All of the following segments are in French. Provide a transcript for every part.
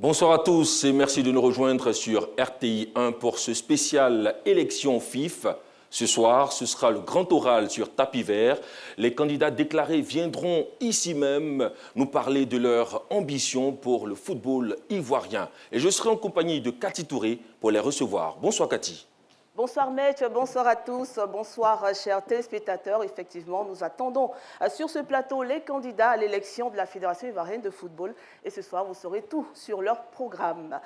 Bonsoir à tous et merci de nous rejoindre sur RTI 1 pour ce spécial élection FIF. Ce soir, ce sera le grand oral sur tapis vert. Les candidats déclarés viendront ici même nous parler de leur ambition pour le football ivoirien. Et je serai en compagnie de Cathy Touré pour les recevoir. Bonsoir Cathy. Bonsoir Maître, bonsoir à tous, bonsoir chers téléspectateurs. Effectivement, nous attendons sur ce plateau les candidats à l'élection de la Fédération ivoirienne de football. Et ce soir, vous saurez tout sur leur programme.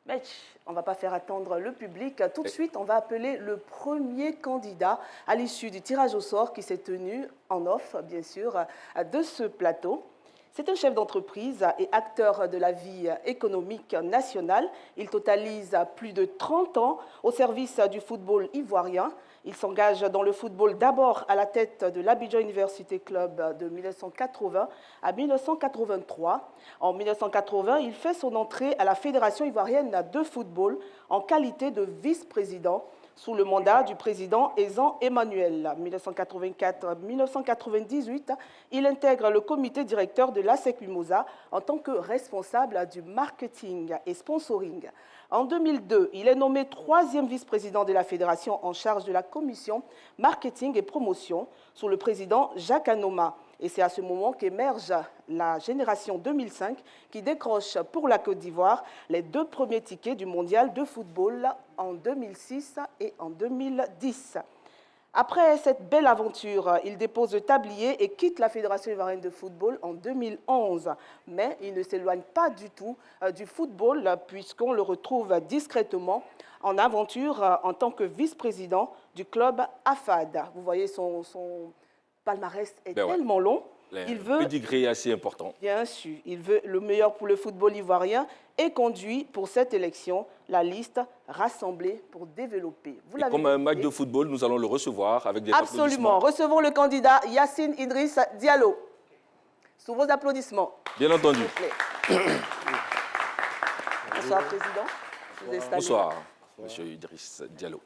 Maître, on ne va pas faire attendre le public. Tout de suite, on va appeler le premier candidat à l'issue du tirage au sort qui s'est tenu en off, bien sûr, de ce plateau. C'est un chef d'entreprise et acteur de la vie économique nationale. Il totalise plus de 30 ans au service du football ivoirien. Il s'engage dans le football d'abord à la tête de l'Abidjan University Club de 1980 à 1983. En 1980, il fait son entrée à la Fédération ivoirienne de football en qualité de vice-président sous le mandat du président Ezan Emmanuel. 1984-1998, il intègre le comité directeur de l'ASEC Mimosa en tant que responsable du marketing et sponsoring. En 2002, il est nommé troisième vice-président de la fédération en charge de la commission marketing et promotion sous le président Jacques Anoma. Et c'est à ce moment qu'émerge la génération 2005 qui décroche pour la Côte d'Ivoire les deux premiers tickets du mondial de football en 2006 et en 2010. Après cette belle aventure, il dépose le tablier et quitte la Fédération ivoirienne de football en 2011. Mais il ne s'éloigne pas du tout du football puisqu'on le retrouve discrètement en aventure en tant que vice-président du club AFAD. Vous voyez, son palmarès est tellement long. Il veut un pédigré assez important. Bien sûr, il veut le meilleur pour le football ivoirien et conduit pour cette élection la liste rassemblée pour développer. Comme un match de football, nous allons le recevoir avec des applaudissements. Absolument. Recevons le candidat Yacine Idriss Diallo. Sous vos applaudissements. Bien entendu. Bonsoir, Président. Bonsoir, Monsieur Idriss Diallo.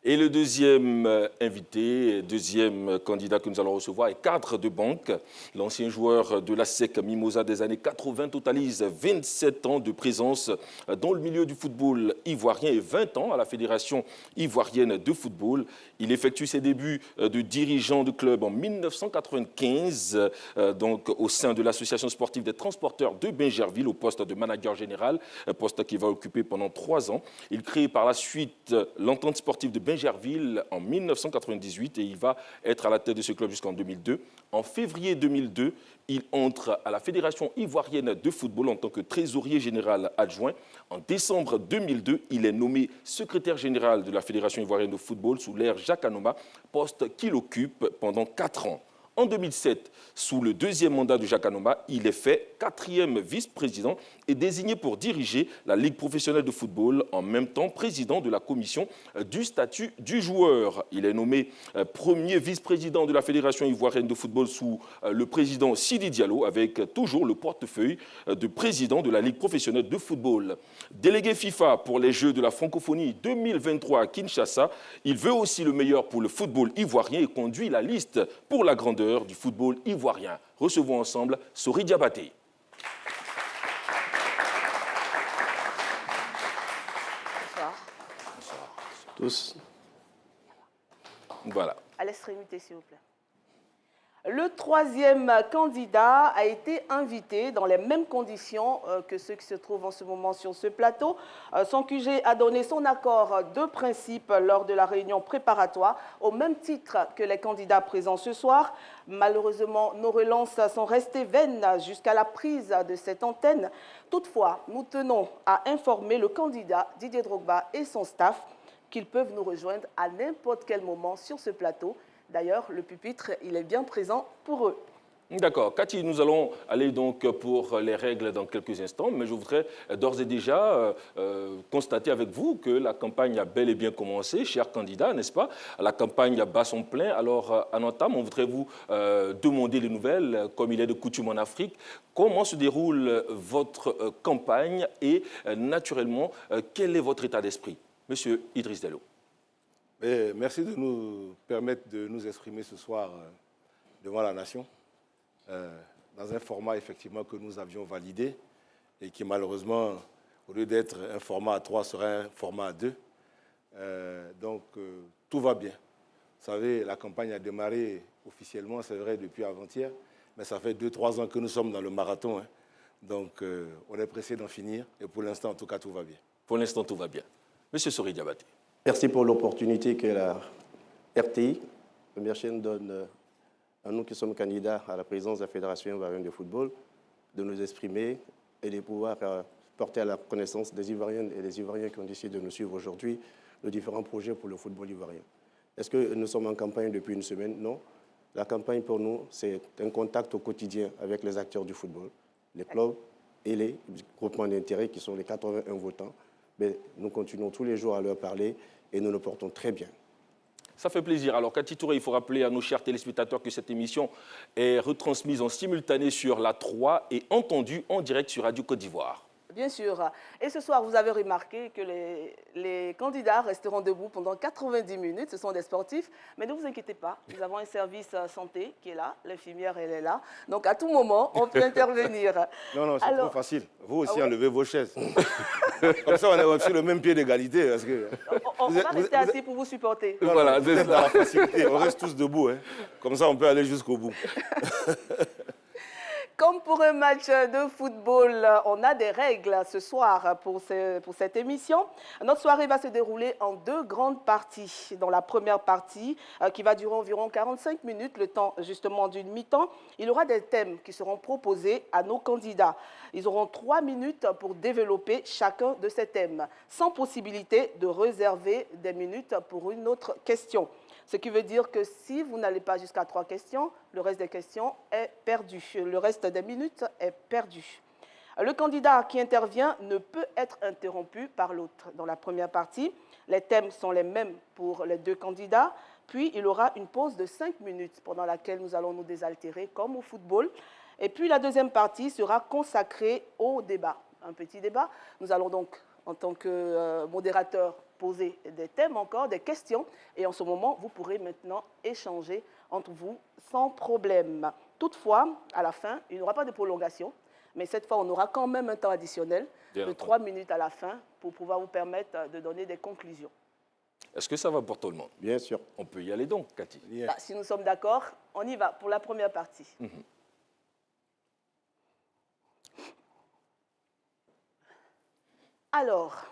Et le deuxième invité, deuxième candidat que nous allons recevoir est cadre de banque. L'ancien joueur de l'ASEC Mimosa des années 80 totalise 27 ans de présence dans le milieu du football ivoirien et 20 ans à la Fédération ivoirienne de football. Il effectue ses débuts de dirigeant de club en 1995, donc au sein de l'association sportive des transporteurs de Bingerville au poste de manager général, poste qu'il va occuper pendant 3 ans. Il crée par la suite l'entente sportive de Bingerville en 1998 et il va être à la tête de ce club jusqu'en 2002. En février 2002, il entre à la Fédération ivoirienne de football en tant que trésorier général adjoint. En décembre 2002, il est nommé secrétaire général de la Fédération ivoirienne de football sous l'ère Jacques Anoma, poste qu'il occupe pendant 4 ans. En 2007, sous le deuxième mandat de Jacques Anoma, il est fait 4e vice-président et désigné pour diriger la Ligue professionnelle de football, en même temps président de la commission du statut du joueur. Il est nommé premier vice-président de la Fédération ivoirienne de football sous le président Sidi Diallo, avec toujours le portefeuille de président de la Ligue professionnelle de football. Délégué FIFA pour les Jeux de la francophonie 2023 à Kinshasa, il veut aussi le meilleur pour le football ivoirien et conduit la liste pour la grandeur du football ivoirien. Recevons ensemble Sori Diabaté. Bonsoir. Bonsoir. Tous. Voilà. À l'extrémité, s'il vous plaît. Le troisième candidat a été invité dans les mêmes conditions que ceux qui se trouvent en ce moment sur ce plateau. Son QG a donné son accord de principe lors de la réunion préparatoire, au même titre que les candidats présents ce soir. Malheureusement, nos relances sont restées vaines jusqu'à la prise de cette antenne. Toutefois, nous tenons à informer le candidat Didier Drogba et son staff qu'ils peuvent nous rejoindre à n'importe quel moment sur ce plateau. D'ailleurs, le pupitre, il est bien présent pour eux. D'accord. Cathy, nous allons aller donc pour les règles dans quelques instants, mais je voudrais d'ores et déjà constater avec vous que la campagne a bel et bien commencé, chers candidats, n'est-ce pas? La campagne bat son plein. Alors, en entame, on voudrait vous demander des nouvelles, comme il est de coutume en Afrique. Comment se déroule votre campagne et, naturellement, quel est votre état d'esprit? Monsieur Idriss Diallo. Merci de nous permettre de nous exprimer ce soir devant la nation, dans un format effectivement que nous avions validé et qui malheureusement, au lieu d'être un format A3, sera un format A2. Tout va bien. Vous savez, la campagne a démarré officiellement, c'est vrai, depuis avant-hier, mais ça fait 2-3 ans que nous sommes dans le marathon. Hein. Donc, on est pressé d'en finir et pour l'instant, en tout cas, tout va bien. Pour l'instant, tout va bien. Monsieur Sori Diabaté. Merci pour l'opportunité que la RTI, première chaîne, donne à nous qui sommes candidats à la présidence de la Fédération ivoirienne de football, de nous exprimer et de pouvoir porter à la connaissance des Ivoiriennes et des Ivoiriens qui ont décidé de nous suivre aujourd'hui nos différents projets pour le football ivoirien. Est-ce que nous sommes en campagne depuis une semaine? Non. La campagne pour nous, c'est un contact au quotidien avec les acteurs du football, les clubs et les groupements d'intérêt qui sont les 81 votants. Mais nous continuons tous les jours à leur parler et nous le portons très bien. Ça fait plaisir. Alors, Cathy Touré, il faut rappeler à nos chers téléspectateurs que cette émission est retransmise en simultané sur la 3 et entendue en direct sur Radio Côte d'Ivoire. Bien sûr. Et ce soir, vous avez remarqué que les candidats resteront debout pendant 90 minutes. Ce sont des sportifs. Mais ne vous inquiétez pas, nous avons un service santé qui est là. L'infirmière, elle est là. Donc, à tout moment, on peut intervenir. Non, c'est trop facile. Vous aussi, enlevez vos chaises. Comme ça, on est sur le même pied d'égalité. Parce que on va rester assis pour vous supporter. Voilà, vous êtes dans la facilité. On reste tous debout. Hein. Comme ça, on peut aller jusqu'au bout. Comme pour un match de football, on a des règles ce soir pour cette émission. Notre soirée va se dérouler en 2 grandes parties. Dans la première partie, qui va durer environ 45 minutes, le temps justement d'une mi-temps, il y aura des thèmes qui seront proposés à nos candidats. Ils auront 3 minutes pour développer chacun de ces thèmes, sans possibilité de réserver des minutes pour une autre question. Ce qui veut dire que si vous n'allez pas jusqu'à 3 questions, le reste des questions est perdu. Le reste des minutes est perdu. Le candidat qui intervient ne peut être interrompu par l'autre. Dans la première partie, les thèmes sont les mêmes pour les 2 candidats. Puis, il aura une pause de 5 minutes pendant laquelle nous allons nous désaltérer comme au football. Et puis, la deuxième partie sera consacrée au débat. Un petit débat. Nous allons donc, en tant que modérateur, poser des thèmes encore, des questions. Et en ce moment, vous pourrez maintenant échanger entre vous sans problème. Toutefois, à la fin, il n'y aura pas de prolongation. Mais cette fois, on aura quand même un temps additionnel de 3 minutes à la fin pour pouvoir vous permettre de donner des conclusions. Est-ce que ça va pour tout le monde? Bien sûr. On peut y aller donc, Cathy. Bah, si nous sommes d'accord, on y va pour la première partie. Alors,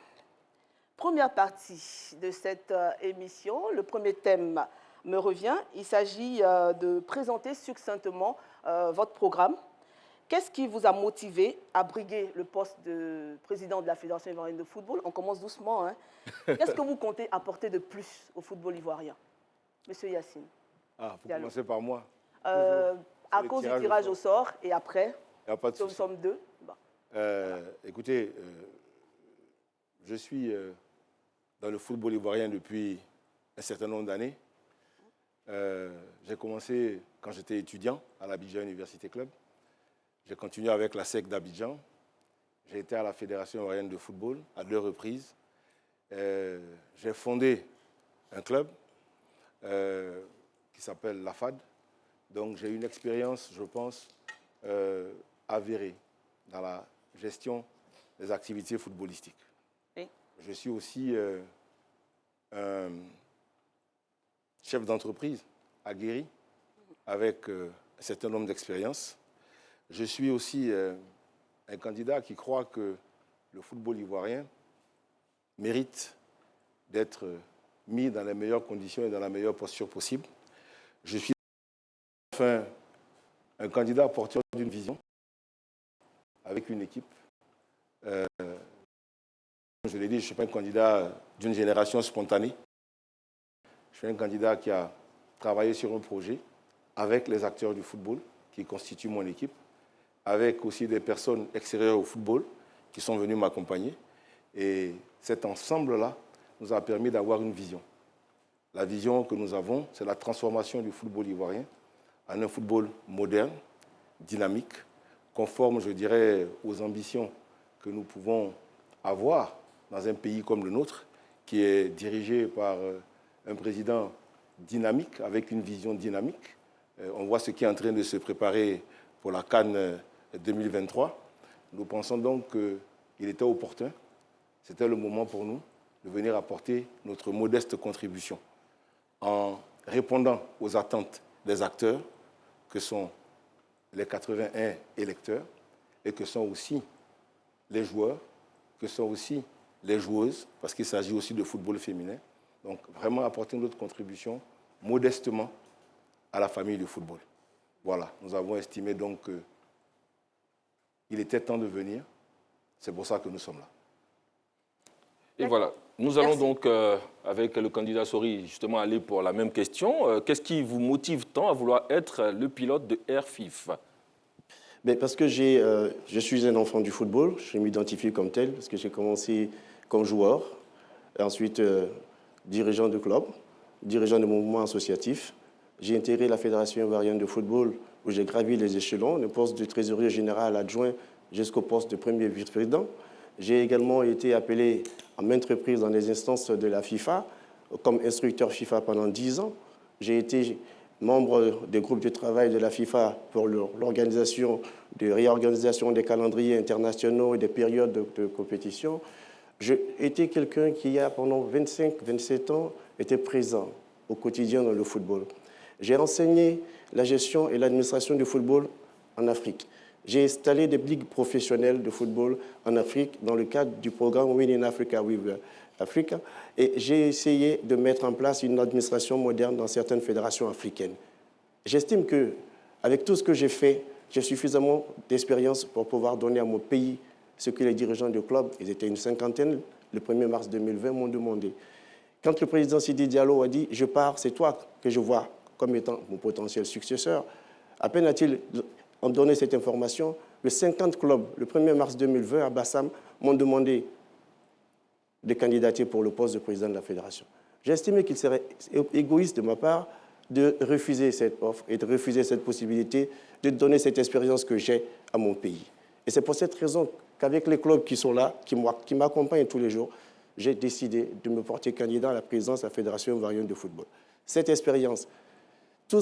première partie de cette émission, le premier thème me revient. Il s'agit de présenter succinctement votre programme. Qu'est-ce qui vous a motivé à briguer le poste de président de la Fédération ivoirienne de football? On commence doucement. Hein. Qu'est-ce que vous comptez apporter de plus au football ivoirien? Monsieur Yacine. Ah, vous commencez par moi. À cause du tirage au sort et après, nous sommes 2. Bon. Écoutez, je suis dans le football ivoirien depuis un certain nombre d'années. J'ai commencé quand j'étais étudiant à l'Abidjan Université Club. J'ai continué avec la SEC d'Abidjan. J'ai été à la Fédération ivoirienne de football à 2 reprises. J'ai fondé un club qui s'appelle la FAD. Donc j'ai une expérience, je pense, avérée dans la gestion des activités footballistiques. Oui. Je suis aussi un chef d'entreprise aguerri avec un certain nombre d'expériences. Je suis aussi un candidat qui croit que le football ivoirien mérite d'être mis dans les meilleures conditions et dans la meilleure posture possible. Je suis enfin un candidat porteur d'une vision avec une équipe. Je l'ai dit, je ne suis pas un candidat d'une génération spontanée. Je suis un candidat qui a travaillé sur un projet avec les acteurs du football qui constituent mon équipe, avec aussi des personnes extérieures au football qui sont venues m'accompagner. Et cet ensemble-là nous a permis d'avoir une vision. La vision que nous avons, c'est la transformation du football ivoirien en un football moderne, dynamique, conforme, je dirais, aux ambitions que nous pouvons avoir dans un pays comme le nôtre, qui est dirigé par un président dynamique, avec une vision dynamique. On voit ce qui est en train de se préparer pour la CAN 2023. Nous pensons donc qu'il était opportun, c'était le moment pour nous de venir apporter notre modeste contribution en répondant aux attentes des acteurs que sont les 81 électeurs et que sont aussi les joueurs, que sont aussi les joueuses, parce qu'il s'agit aussi de football féminin. Donc, vraiment apporter notre contribution modestement à la famille du football. Voilà, nous avons estimé donc qu'il était temps de venir. C'est pour ça que nous sommes là. Et voilà, nous allons donc, avec le candidat Sori, justement aller pour la même question. Qu'est-ce qui vous motive tant à vouloir être le pilote de Air FIF? Parce que je suis un enfant du football, je m'identifie comme tel, parce que j'ai commencé comme joueur, et ensuite dirigeant de club, dirigeant de mouvement associatif. J'ai intégré la Fédération ivoirienne de football, où j'ai gravi les échelons, le poste de trésorier général adjoint jusqu'au poste de premier vice-président. J'ai également été appelé à maintes reprises dans les instances de la FIFA, comme instructeur FIFA pendant 10 ans. J'ai été membre des groupes de travail de la FIFA pour l'organisation, de réorganisation des calendriers internationaux et des périodes de compétition. J'ai été quelqu'un qui a, pendant 25-27 ans, été présent au quotidien dans le football. J'ai enseigné la gestion et l'administration du football en Afrique. J'ai installé des ligues professionnelles de football en Afrique dans le cadre du programme Win in Africa with Africa. Et j'ai essayé de mettre en place une administration moderne dans certaines fédérations africaines. J'estime qu'avec tout ce que j'ai fait, j'ai suffisamment d'expérience pour pouvoir donner à mon pays ce que les dirigeants du club, ils étaient une cinquantaine, le 1er mars 2020, m'ont demandé. Quand le président Sidi Diallo a dit « je pars, c'est toi que je vois comme étant mon potentiel successeur », à peine a-t-il donné cette information, les 50 clubs, le 1er mars 2020, à Bassam, m'ont demandé de candidater pour le poste de président de la fédération. J'ai estimé qu'il serait égoïste de ma part de refuser cette offre et de refuser cette possibilité de donner cette expérience que j'ai à mon pays. Et c'est pour cette raison qu'avec les clubs qui sont là, qui m'accompagnent tous les jours, j'ai décidé de me porter candidat à la présidence de la Fédération ivoirienne de football. Cette expérience, tous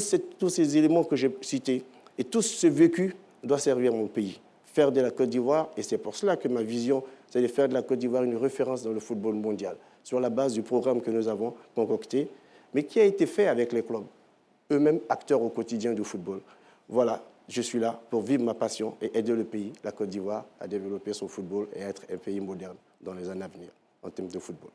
ces éléments que j'ai cités et tout ce vécu doit servir mon pays, faire de la Côte d'Ivoire, et c'est pour cela que ma vision, c'est de faire de la Côte d'Ivoire une référence dans le football mondial, sur la base du programme que nous avons concocté, mais qui a été fait avec les clubs, eux-mêmes acteurs au quotidien du football. Voilà, je suis là pour vivre ma passion et aider le pays, la Côte d'Ivoire, à développer son football et à être un pays moderne dans les années à venir en termes de football.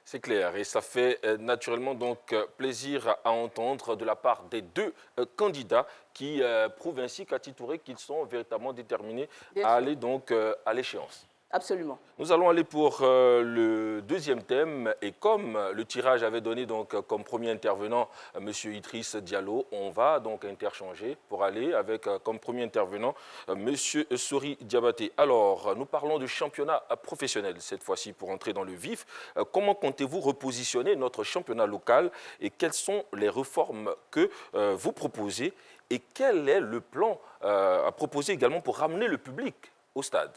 C'est clair et ça fait naturellement donc plaisir à entendre de la part des deux candidats qui prouvent ainsi qu'à Touré qu'ils sont véritablement déterminés à aller donc à l'échéance. Absolument. Nous allons aller pour le deuxième thème et comme le tirage avait donné donc comme premier intervenant M. Idriss Diallo, on va donc interchanger pour aller avec comme premier intervenant M. Sori Diabaté. Alors, nous parlons de championnat professionnel cette fois-ci pour entrer dans le vif. Comment comptez-vous repositionner notre championnat local et quelles sont les réformes que vous proposez et quel est le plan à proposer également pour ramener le public au stade?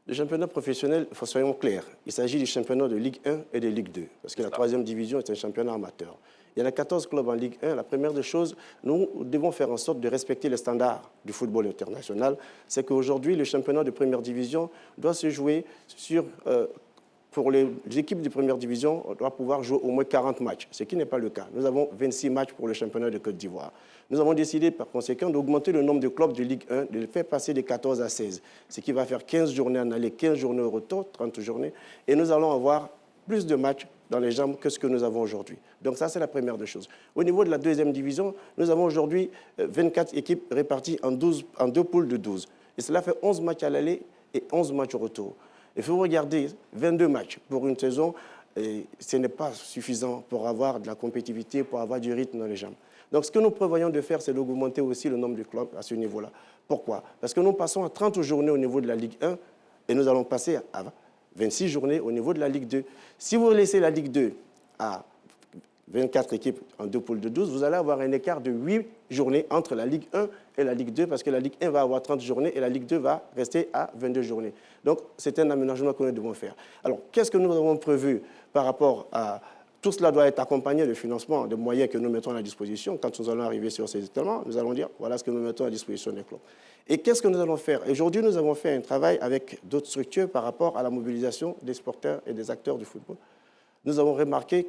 Le championnat professionnel, soyons clairs, il s'agit du championnat de Ligue 1 et de Ligue 2, parce que la troisième division est un championnat amateur. Il y en a 14 clubs en Ligue 1. La première des choses, nous devons faire en sorte de respecter les standards du football international. C'est qu'aujourd'hui, le championnat de première division doit se jouer sur... pour les équipes de première division, on doit pouvoir jouer au moins 40 matchs, ce qui n'est pas le cas. Nous avons 26 matchs pour le championnat de Côte d'Ivoire. Nous avons décidé par conséquent d'augmenter le nombre de clubs de Ligue 1, de le faire passer de 14 à 16, ce qui va faire 15 journées en aller, 15 journées au retour, 30 journées. Et nous allons avoir plus de matchs dans les jambes que ce que nous avons aujourd'hui. Donc ça, c'est la première des choses. Au niveau de la deuxième division, nous avons aujourd'hui 24 équipes réparties en deux poules de 12. Et cela fait 11 matchs à l'aller et 11 matchs au retour. Il faut regarder 22 matchs pour une saison, et ce n'est pas suffisant pour avoir de la compétitivité, pour avoir du rythme dans les jambes. Donc ce que nous prévoyons de faire, c'est d'augmenter aussi le nombre de clubs à ce niveau-là. Pourquoi? Parce que nous passons à 30 journées au niveau de la Ligue 1 et nous allons passer à 26 journées au niveau de la Ligue 2. Si vous laissez la Ligue 2 à 24 équipes en deux poules de 12, vous allez avoir un écart de 8 journées entre la Ligue 1 et la Ligue 2 parce que la Ligue 1 va avoir 30 journées et la Ligue 2 va rester à 22 journées. Donc, c'est un aménagement que nous devons faire. Alors, qu'est-ce que nous avons prévu par rapport à Tout cela doit être accompagné de financement, de moyens que nous mettons à la disposition. Quand nous allons arriver sur ces événements, nous allons dire voilà ce que nous mettons à disposition des clubs. Et qu'est-ce que nous allons faire? Aujourd'hui, nous avons fait un travail avec d'autres structures par rapport à la mobilisation des sporteurs et des acteurs du football. Nous avons remarqué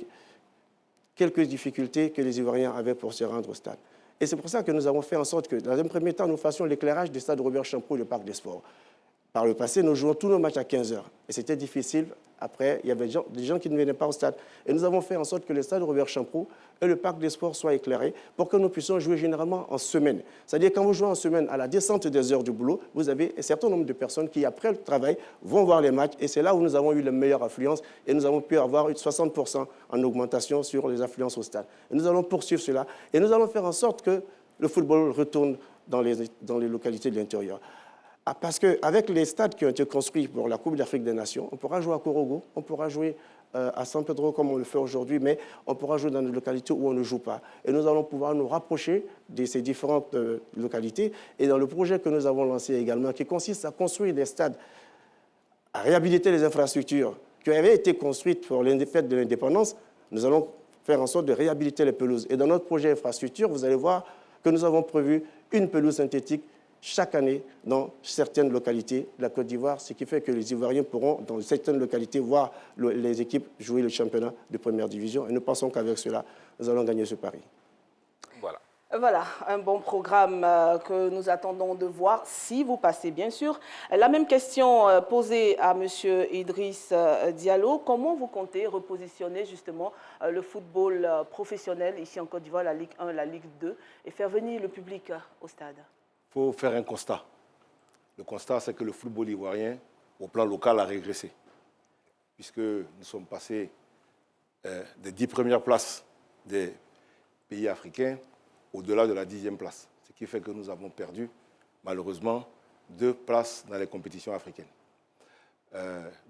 quelques difficultés que les Ivoiriens avaient pour se rendre au stade. Et c'est pour ça que nous avons fait en sorte que, dans un premier temps, nous fassions l'éclairage du stade Robert Champrou et le Parc des Sports. Par le passé, nous jouons tous nos matchs à 15 h. Et c'était difficile. Après, il y avait des gens qui ne venaient pas au stade. Et nous avons fait en sorte que le stade Robert Champrou et le Parc des Sports soient éclairés pour que nous puissions jouer généralement en semaine. C'est-à-dire, quand vous jouez en semaine, à la descente des heures du boulot, vous avez un certain nombre de personnes qui, après le travail, vont voir les matchs. Et c'est là où nous avons eu la meilleure affluence. Et nous avons pu avoir 60% en augmentation sur les affluences au stade. Et nous allons poursuivre cela. Et nous allons faire en sorte que le football retourne dans les localités de l'intérieur. Parce qu'avec les stades qui ont été construits pour la Coupe d'Afrique des Nations, on pourra jouer à Korogo, on pourra jouer à San Pedro comme on le fait aujourd'hui, mais on pourra jouer dans des localités où on ne joue pas. Et nous allons pouvoir nous rapprocher de ces différentes localités. Et dans le projet que nous avons lancé également, qui consiste à construire des stades, à réhabiliter les infrastructures qui avaient été construites pour les fêtes de l'indépendance, nous allons faire en sorte de réhabiliter les pelouses. Et dans notre projet infrastructure, vous allez voir que nous avons prévu une pelouse synthétique chaque année dans certaines localités de la Côte d'Ivoire, ce qui fait que les Ivoiriens pourront, dans certaines localités, voir les équipes jouer le championnat de première division. Et nous pensons qu'avec cela, nous allons gagner ce pari. Voilà. Voilà, un bon programme que nous attendons de voir, si vous passez, bien sûr. La même question posée à M. Idriss Diallo. Comment vous comptez repositionner justement le football professionnel ici en Côte d'Ivoire, la Ligue 1, la Ligue 2, et faire venir le public au stade? Il faut faire un constat. Le constat, c'est que le football ivoirien, au plan local, a régressé. Puisque nous sommes passés des 10 premières places des pays africains au-delà de la 10e place. Ce qui fait que nous avons perdu, malheureusement, 2 places dans les compétitions africaines.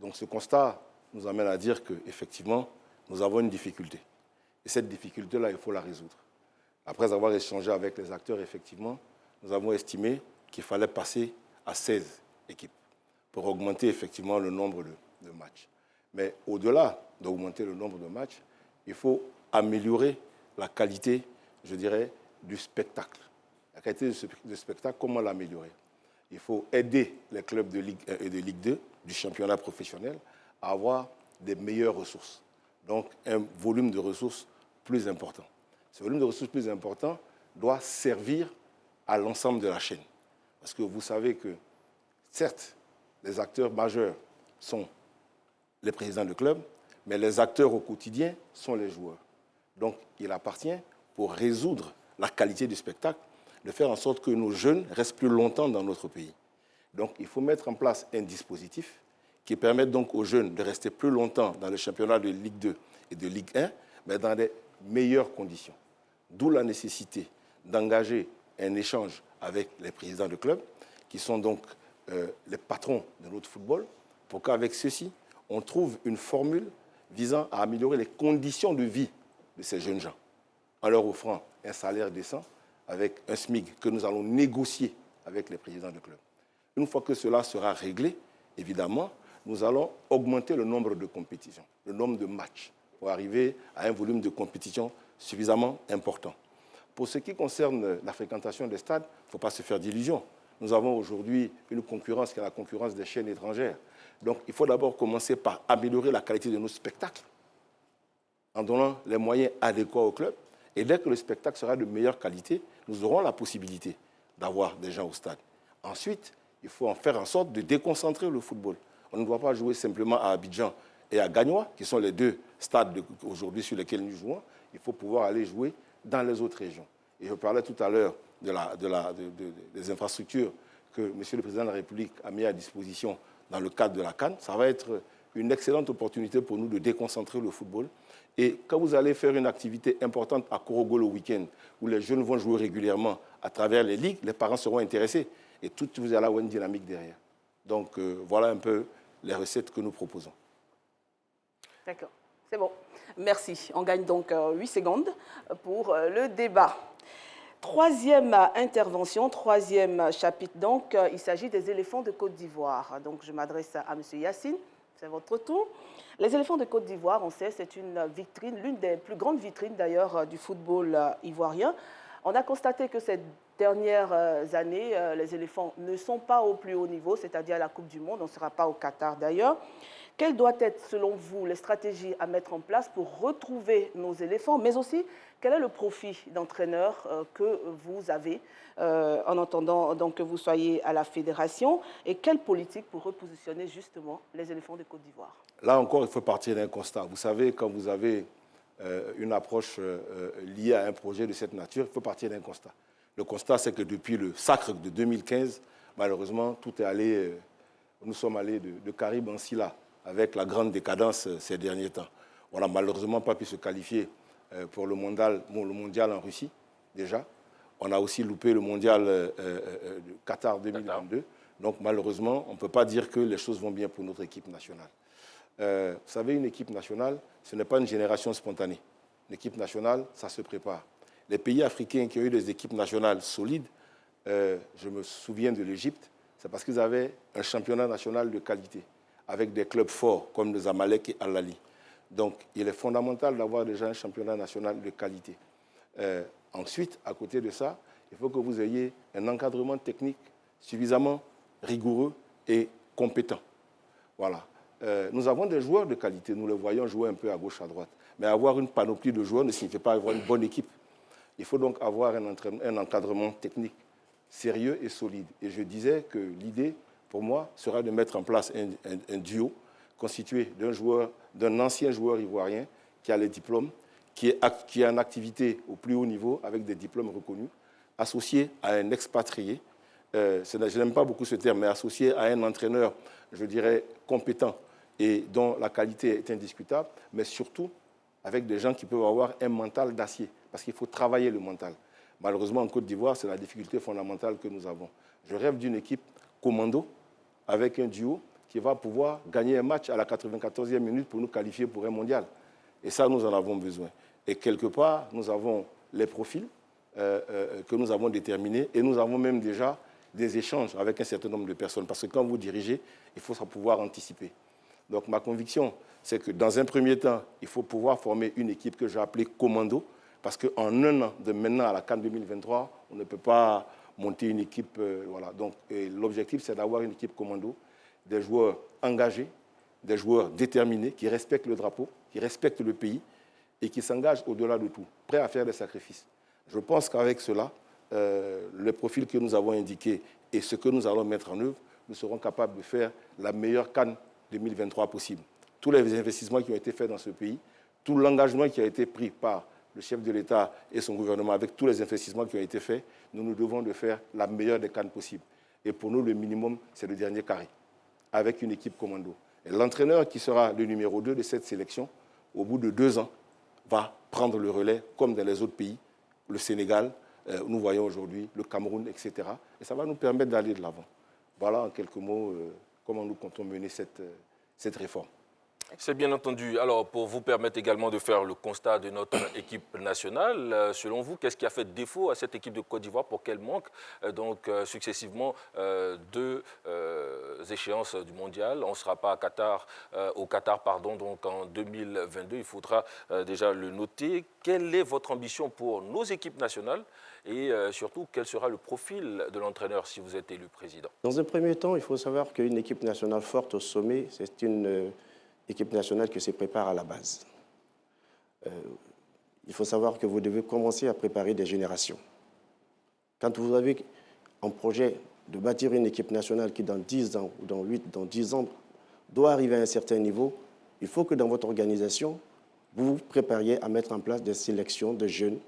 Donc ce constat nous amène à dire qu'effectivement, nous avons une difficulté. Et cette difficulté-là, il faut la résoudre. Après avoir échangé avec les acteurs, effectivement, nous avons estimé qu'il fallait passer à 16 équipes pour augmenter effectivement le nombre de matchs. Mais au-delà d'augmenter le nombre de matchs, il faut améliorer la qualité, je dirais, du spectacle. La qualité du spectacle, comment l'améliorer? Il faut aider les clubs de Ligue 1 et de Ligue 2, du championnat professionnel, à avoir des meilleures ressources. Donc un volume de ressources plus important. Ce volume de ressources plus important doit servir à l'ensemble de la chaîne. Parce que vous savez que, certes, les acteurs majeurs sont les présidents de club, mais les acteurs au quotidien sont les joueurs. Donc, il appartient, pour résoudre la qualité du spectacle, de faire en sorte que nos jeunes restent plus longtemps dans notre pays. Donc, il faut mettre en place un dispositif qui permette donc aux jeunes de rester plus longtemps dans le championnat de Ligue 2 et de Ligue 1, mais dans des meilleures conditions. D'où la nécessité d'engager un échange avec les présidents de clubs, qui sont donc les patrons de notre football, pour qu'avec ceux-ci, on trouve une formule visant à améliorer les conditions de vie de ces jeunes gens, en leur offrant un salaire décent avec un SMIC que nous allons négocier avec les présidents de clubs. Une fois que cela sera réglé, évidemment, nous allons augmenter le nombre de compétitions, le nombre de matchs, pour arriver à un volume de compétition suffisamment important. Pour ce qui concerne la fréquentation des stades, il ne faut pas se faire d'illusions. Nous avons aujourd'hui une concurrence qui est la concurrence des chaînes étrangères. Donc, il faut d'abord commencer par améliorer la qualité de nos spectacles en donnant les moyens adéquats aux clubs. Et dès que le spectacle sera de meilleure qualité, nous aurons la possibilité d'avoir des gens au stade. Ensuite, il faut en faire en sorte de déconcentrer le football. On ne doit pas jouer simplement à Abidjan et à Gagnoa, qui sont les 2 stades aujourd'hui sur lesquels nous jouons. Il faut pouvoir aller jouer dans les autres régions. Et je parlais tout à l'heure des infrastructures que M. le Président de la République a mis à disposition dans le cadre de la CAN. Ça va être une excellente opportunité pour nous de déconcentrer le football. Et quand vous allez faire une activité importante à Korogo le week-end, où les jeunes vont jouer régulièrement à travers les ligues, les parents seront intéressés. Et tout vous allez avoir une dynamique derrière. Donc voilà un peu les recettes que nous proposons. D'accord, c'est bon. Merci. On gagne donc 8 secondes pour le débat. Troisième intervention, troisième chapitre. Donc, il s'agit des éléphants de Côte d'Ivoire. Donc, je m'adresse à M. Yacine. C'est votre tour. Les éléphants de Côte d'Ivoire, on sait, c'est une vitrine, l'une des plus grandes vitrines d'ailleurs du football ivoirien. On a constaté que ces dernières années, les éléphants ne sont pas au plus haut niveau, c'est-à-dire à la Coupe du Monde, on ne sera pas au Qatar d'ailleurs. Quelles doivent être, selon vous, les stratégies à mettre en place pour retrouver nos éléphants, mais aussi quel est le profit d'entraîneur que vous avez en attendant donc, que vous soyez à la fédération et quelle politique pour repositionner justement les éléphants de Côte d'Ivoire? Là encore, il faut partir d'un constat. Vous savez, quand vous avez une approche liée à un projet de cette nature, il faut partir d'un constat. Le constat, c'est que depuis le sacre de 2015, malheureusement, tout est allé, nous sommes allés de Caraïbes en Scylla, avec la grande décadence ces derniers temps. On n'a malheureusement pas pu se qualifier pour le mondial en Russie, déjà. On a aussi loupé le mondial Qatar 2022. Donc malheureusement, on ne peut pas dire que les choses vont bien pour notre équipe nationale. Vous savez, une équipe nationale, ce n'est pas une génération spontanée. Une équipe nationale, ça se prépare. Les pays africains qui ont eu des équipes nationales solides, je me souviens de l'Égypte, c'est parce qu'ils avaient un championnat national de qualité, avec des clubs forts comme le Zamalek et Al-Ahly. Donc, il est fondamental d'avoir déjà un championnat national de qualité. Ensuite, à côté de ça, il faut que vous ayez un encadrement technique suffisamment rigoureux et compétent. Voilà. Nous avons des joueurs de qualité, nous les voyons jouer un peu à gauche, à droite. Mais avoir une panoplie de joueurs ne signifie pas avoir une bonne équipe. Il faut donc avoir un encadrement technique sérieux et solide. Et je disais que l'idée, pour moi, sera de mettre en place un duo constitué d'un ancien joueur ivoirien qui a les diplômes, qui est en activité au plus haut niveau avec des diplômes reconnus, associé à un expatrié. Je n'aime pas beaucoup ce terme, mais associé à un entraîneur, je dirais, compétent et dont la qualité est indiscutable, mais surtout avec des gens qui peuvent avoir un mental d'acier, parce qu'il faut travailler le mental. Malheureusement, en Côte d'Ivoire, c'est la difficulté fondamentale que nous avons. Je rêve d'une équipe commando avec un duo qui va pouvoir gagner un match à la 94e minute pour nous qualifier pour un mondial. Et ça, nous en avons besoin. Et quelque part, nous avons les profils que nous avons déterminés et nous avons même déjà des échanges avec un certain nombre de personnes. Parce que quand vous dirigez, il faut pouvoir anticiper. Donc ma conviction, c'est que dans un premier temps, il faut pouvoir former une équipe que j'ai appelée commando, parce qu'en un an, de maintenant à la CAN 2023, on ne peut pas monter une équipe. Voilà. Donc l'objectif, c'est d'avoir une équipe commando, des joueurs engagés, des joueurs déterminés, qui respectent le drapeau, qui respectent le pays et qui s'engagent au-delà de tout, prêts à faire des sacrifices. Je pense qu'avec cela, le profil que nous avons indiqué et ce que nous allons mettre en œuvre, nous serons capables de faire la meilleure CAN 2023 possible. Tous les investissements qui ont été faits dans ce pays, tout l'engagement qui a été pris par le chef de l'État et son gouvernement avec tous les investissements qui ont été faits, nous devons de faire la meilleure des CAN possibles. Et pour nous, le minimum, c'est le dernier carré, avec une équipe commando. Et l'entraîneur qui sera le numéro 2 de cette sélection, au bout de 2 ans, va prendre le relais, comme dans les autres pays, le Sénégal, nous voyons aujourd'hui le Cameroun, etc. Et ça va nous permettre d'aller de l'avant. Voilà en quelques mots comment nous comptons mener cette réforme. C'est bien entendu. Alors, pour vous permettre également de faire le constat de notre équipe nationale, selon vous, qu'est-ce qui a fait défaut à cette équipe de Côte d'Ivoire pour qu'elle manque successivement 2 échéances du mondial? On ne sera pas au Qatar, donc en 2022. Il faudra déjà le noter. Quelle est votre ambition pour nos équipes nationales et surtout, quel sera le profil de l'entraîneur si vous êtes élu président? Dans un premier temps, il faut savoir qu'une équipe nationale forte au sommet, c'est une équipe nationale qui se prépare à la base. Il faut savoir que vous devez commencer à préparer des générations. Quand vous avez un projet de bâtir une équipe nationale qui, dans 10 ans, ou dans 8, dans 10 ans, doit arriver à un certain niveau, il faut que dans votre organisation, vous vous prépariez à mettre en place des sélections de jeunes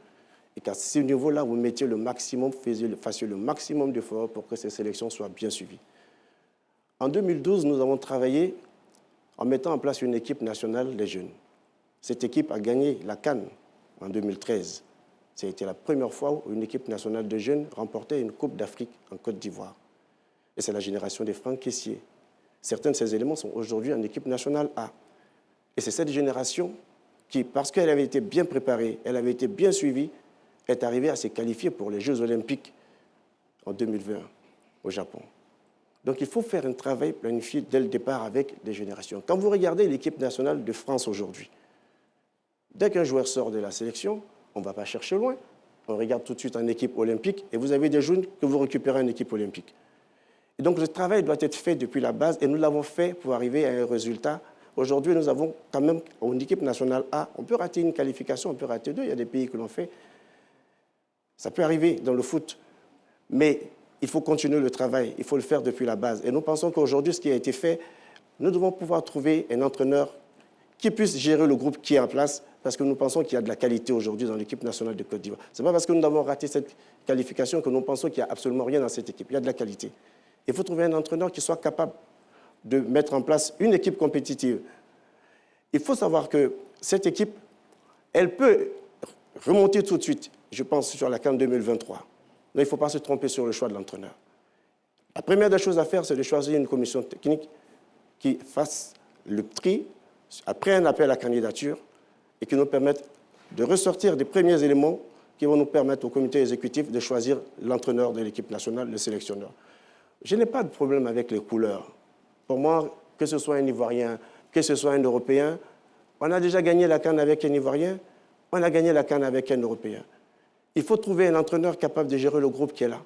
et qu'à ce niveau-là, vous mettiez le maximum, fassiez le maximum d'efforts pour que ces sélections soient bien suivies. En 2012, nous avons travaillé en mettant en place une équipe nationale des jeunes. Cette équipe a gagné la CAN en 2013. C'était la première fois où une équipe nationale de jeunes remportait une Coupe d'Afrique en Côte d'Ivoire. Et c'est la génération des Franck Kessié. Certains de ces éléments sont aujourd'hui en équipe nationale A. Et c'est cette génération qui, parce qu'elle avait été bien préparée, elle avait été bien suivie, est arrivée à se qualifier pour les Jeux Olympiques en 2020 au Japon. Donc il faut faire un travail planifié dès le départ avec les générations. Quand vous regardez l'équipe nationale de France aujourd'hui, dès qu'un joueur sort de la sélection, on ne va pas chercher loin. On regarde tout de suite en équipe olympique et vous avez des jeunes que vous récupérez en équipe olympique. Et donc le travail doit être fait depuis la base et nous l'avons fait pour arriver à un résultat. Aujourd'hui, nous avons quand même, en équipe nationale A, on peut rater une qualification, on peut rater deux, il y a des pays que l'on fait. Ça peut arriver dans le foot, mais il faut continuer le travail, il faut le faire depuis la base. Et nous pensons qu'aujourd'hui, ce qui a été fait, nous devons pouvoir trouver un entraîneur qui puisse gérer le groupe qui est en place, parce que nous pensons qu'il y a de la qualité aujourd'hui dans l'équipe nationale de Côte d'Ivoire. Ce n'est pas parce que nous avons raté cette qualification que nous pensons qu'il n'y a absolument rien dans cette équipe. Il y a de la qualité. Il faut trouver un entraîneur qui soit capable de mettre en place une équipe compétitive. Il faut savoir que cette équipe, elle peut remonter tout de suite, je pense, sur la CAN 2023. Donc, il ne faut pas se tromper sur le choix de l'entraîneur. La première des choses à faire, c'est de choisir une commission technique qui fasse le tri après un appel à candidature et qui nous permette de ressortir des premiers éléments qui vont nous permettre au comité exécutif de choisir l'entraîneur de l'équipe nationale, le sélectionneur. Je n'ai pas de problème avec les couleurs. Pour moi, que ce soit un Ivoirien, que ce soit un Européen, on a déjà gagné la CAN avec un Ivoirien, on a gagné la CAN avec un Européen. Il faut trouver un entraîneur capable de gérer le groupe qui est là.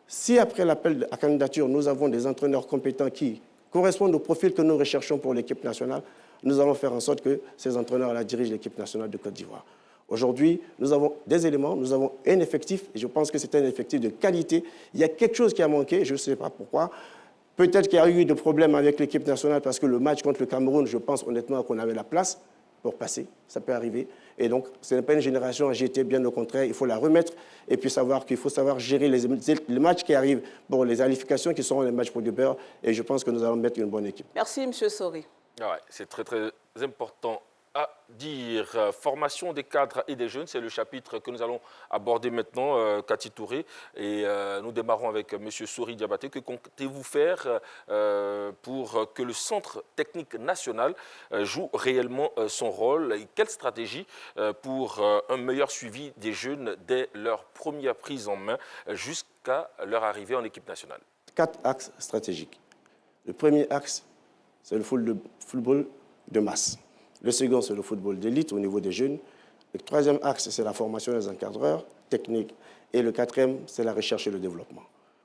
Si après l'appel à candidature, nous avons des entraîneurs compétents qui correspondent au profil que nous recherchons pour l'équipe nationale, nous allons faire en sorte que ces entraîneurs-là dirigent l'équipe nationale de Côte d'Ivoire. Aujourd'hui, nous avons des éléments, nous avons un effectif, et je pense que c'est un effectif de qualité. Il y a quelque chose qui a manqué, je ne sais pas pourquoi. Peut-être qu'il y a eu des problèmes avec l'équipe nationale parce que le match contre le Cameroun, je pense honnêtement qu'on avait la place pour passer, ça peut arriver. Et donc, ce n'est pas une génération à jeter, bien au contraire, il faut la remettre et puis savoir qu'il faut savoir gérer les matchs qui arrivent, bon, les qualifications qui seront les matchs pour du beurre, et je pense que nous allons mettre une bonne équipe. Merci, M. Sori. Ah ouais, c'est très, très important à dire. Formation des cadres et des jeunes, c'est le chapitre que nous allons aborder maintenant, Cathy Touré. Et nous démarrons avec M. Sori Diabaté. Que comptez-vous faire pour que le Centre technique national joue réellement son rôle? Et quelle stratégie pour un meilleur suivi des jeunes dès leur première prise en main jusqu'à leur arrivée en équipe nationale? 4 axes stratégiques. Le premier axe, c'est le football de masse. Le second, c'est le football d'élite au niveau des jeunes. Le troisième axe, c'est la formation des encadreurs techniques. Et le quatrième, c'est la recherche et le développement.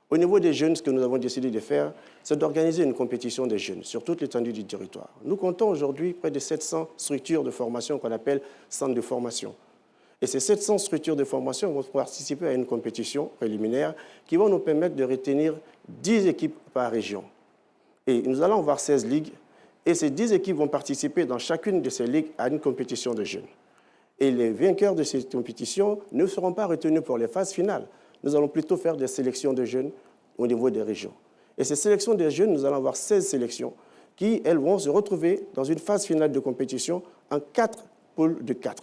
Au niveau des jeunes, ce que nous avons décidé de faire, c'est d'organiser une compétition des jeunes sur toute l'étendue du territoire. Nous comptons aujourd'hui près de 700 structures de formation qu'on appelle centres de formation. Et ces 700 structures de formation vont participer à une compétition préliminaire qui va nous permettre de retenir 10 équipes par région. Et nous allons avoir 16 ligues. Et ces 10 équipes vont participer dans chacune de ces ligues à une compétition de jeunes. Et les vainqueurs de ces compétitions ne seront pas retenus pour les phases finales. Nous allons plutôt faire des sélections de jeunes au niveau des régions. Et ces sélections de jeunes, nous allons avoir 16 sélections qui, elles, vont se retrouver dans une phase finale de compétition en 4 poules de 4.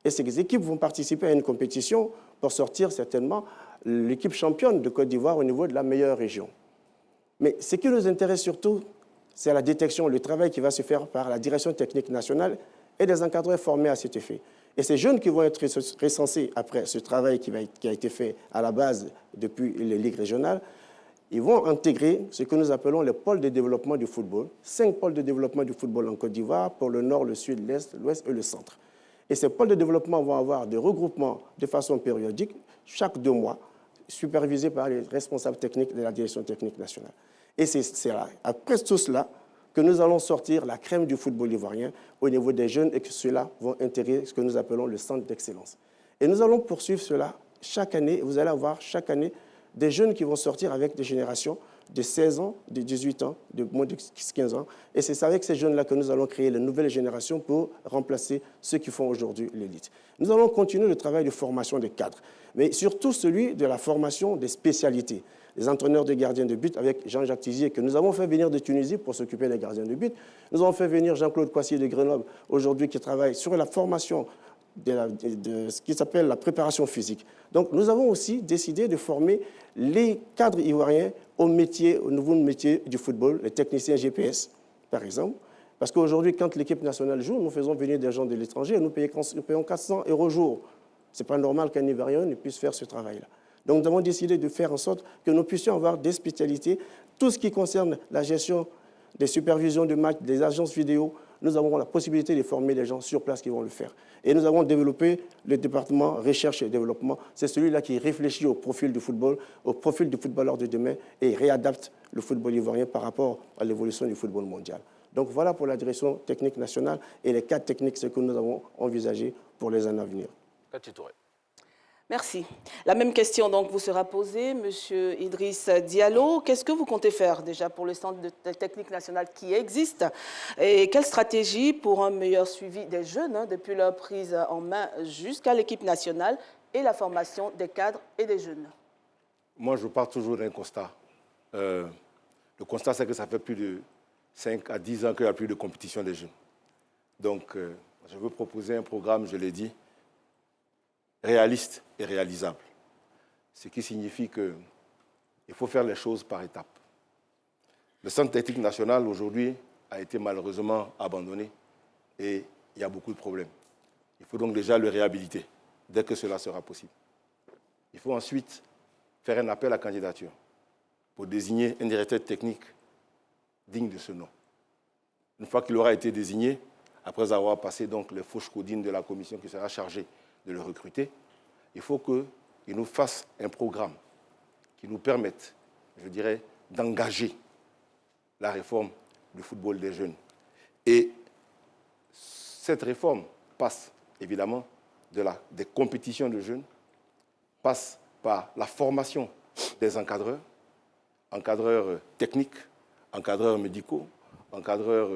Et ces équipes vont participer à une compétition pour sortir certainement l'équipe championne de Côte d'Ivoire au niveau de la meilleure région. Mais ce qui nous intéresse surtout, c'est la détection, le travail qui va se faire par la direction technique nationale et des encadreurs formés à cet effet. Et ces jeunes qui vont être recensés après ce travail qui a été fait à la base depuis les ligues régionales, ils vont intégrer ce que nous appelons les pôles de développement du football, 5 pôles de développement du football en Côte d'Ivoire pour le nord, le sud, l'est, l'ouest et le centre. Et ces pôles de développement vont avoir des regroupements de façon périodique, chaque 2 mois, supervisés par les responsables techniques de la direction technique nationale. Et c'est après tout cela que nous allons sortir la crème du football ivoirien au niveau des jeunes et que ceux-là vont intégrer ce que nous appelons le centre d'excellence. Et nous allons poursuivre cela chaque année. Vous allez avoir chaque année des jeunes qui vont sortir avec des générations de 16 ans, de 18 ans, de moins de 15 ans. Et c'est avec ces jeunes-là que nous allons créer les nouvelles générations pour remplacer ceux qui font aujourd'hui l'élite. Nous allons continuer le travail de formation des cadres, mais surtout celui de la formation des spécialités. Les entraîneurs de gardiens de but avec Jean-Jacques Tizier, que nous avons fait venir de Tunisie pour s'occuper des gardiens de but. Nous avons fait venir Jean-Claude Coissier de Grenoble, aujourd'hui qui travaille sur la formation de ce qui s'appelle la préparation physique. Donc nous avons aussi décidé de former les cadres ivoiriens au nouveau métier du football, les techniciens GPS, par exemple. Parce qu'aujourd'hui, quand l'équipe nationale joue, nous faisons venir des gens de l'étranger et nous payons 400 € jour. Ce n'est pas normal qu'un Ivoirien ne puisse faire ce travail-là. Donc nous avons décidé de faire en sorte que nous puissions avoir des spécialités tout ce qui concerne la gestion des supervisions de matchs, des agences vidéo, nous avons la possibilité de former les gens sur place qui vont le faire. Et nous avons développé le département recherche et développement. C'est celui-là qui réfléchit au profil du football, au profil du footballeur de demain et réadapte le football ivoirien par rapport à l'évolution du football mondial. Donc voilà pour la direction technique nationale et les cadres techniques, ce que nous avons envisagé pour les années à venir. Merci. La même question donc vous sera posée, Monsieur Idriss Diallo. Qu'est-ce que vous comptez faire déjà pour le centre de technique national qui existe et quelle stratégie pour un meilleur suivi des jeunes depuis leur prise en main jusqu'à l'équipe nationale et la formation des cadres et des jeunes? Moi, je pars toujours d'un constat. Le constat, c'est que ça fait plus de 5 à 10 ans qu'il n'y a plus de compétition des jeunes. Donc, je veux proposer un programme, je l'ai dit, réaliste et réalisable. Ce qui signifie qu'il faut faire les choses par étapes. Le centre technique national, aujourd'hui, a été malheureusement abandonné et il y a beaucoup de problèmes. Il faut donc déjà le réhabiliter dès que cela sera possible. Il faut ensuite faire un appel à candidature pour désigner un directeur technique digne de ce nom. Une fois qu'il aura été désigné, après avoir passé donc les fauches codines de la commission qui sera chargée de le recruter, il faut qu'il nous fasse un programme qui nous permette, je dirais, d'engager la réforme du football des jeunes. Et cette réforme passe évidemment des compétitions de jeunes, passe par la formation des encadreurs, encadreurs techniques, encadreurs médicaux, encadreurs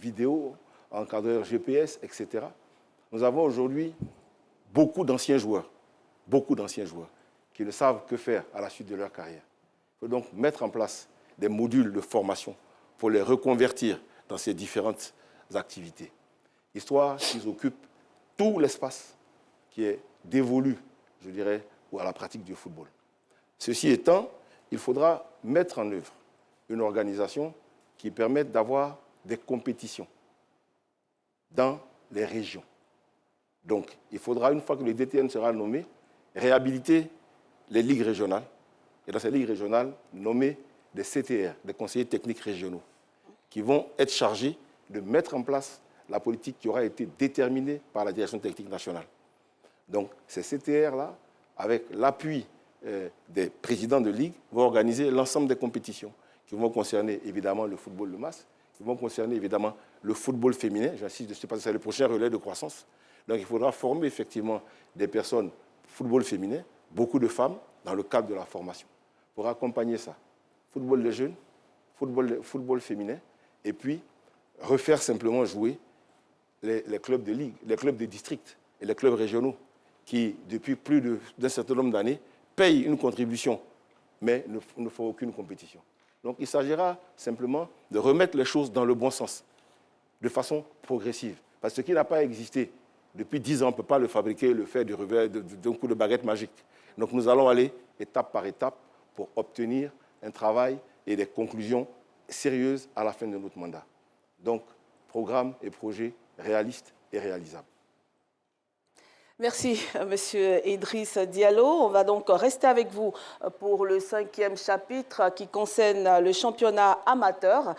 vidéo, encadreurs GPS, etc. Nous avons aujourd'hui beaucoup d'anciens joueurs qui ne savent que faire à la suite de leur carrière. Il faut donc mettre en place des modules de formation pour les reconvertir dans ces différentes activités, histoire qu'ils occupent tout l'espace qui est dévolu, je dirais, à la pratique du football. Ceci étant, il faudra mettre en œuvre une organisation qui permette d'avoir des compétitions dans les régions. Donc, il faudra, une fois que le DTN sera nommé, réhabiliter les ligues régionales et dans ces ligues régionales, nommer des CTR, des conseillers techniques régionaux, qui vont être chargés de mettre en place la politique qui aura été déterminée par la direction technique nationale. Donc, ces CTR-là, avec l'appui des présidents de ligue, vont organiser l'ensemble des compétitions qui vont concerner évidemment le football de masse, qui vont concerner évidemment le football féminin. J'insiste, je ne sais pas si c'est le prochain relais de croissance. Donc, il faudra former effectivement des personnes football féminin, beaucoup de femmes, dans le cadre de la formation. Pour accompagner ça, football de jeunes, football féminin, et puis refaire simplement jouer les clubs de ligue, les clubs de district et les clubs régionaux qui, depuis plus d'un certain nombre d'années, payent une contribution, mais ne font aucune compétition. Donc, il s'agira simplement de remettre les choses dans le bon sens, de façon progressive. Parce que ce qui n'a pas existé depuis 10 ans, on ne peut pas le fabriquer, le faire d'un coup de baguette magique. Donc, nous allons aller étape par étape pour obtenir un travail et des conclusions sérieuses à la fin de notre mandat. Donc, programme et projet réalistes et réalisables. Merci, Monsieur Idriss Diallo. On va donc rester avec vous pour le 5e chapitre qui concerne le championnat amateur.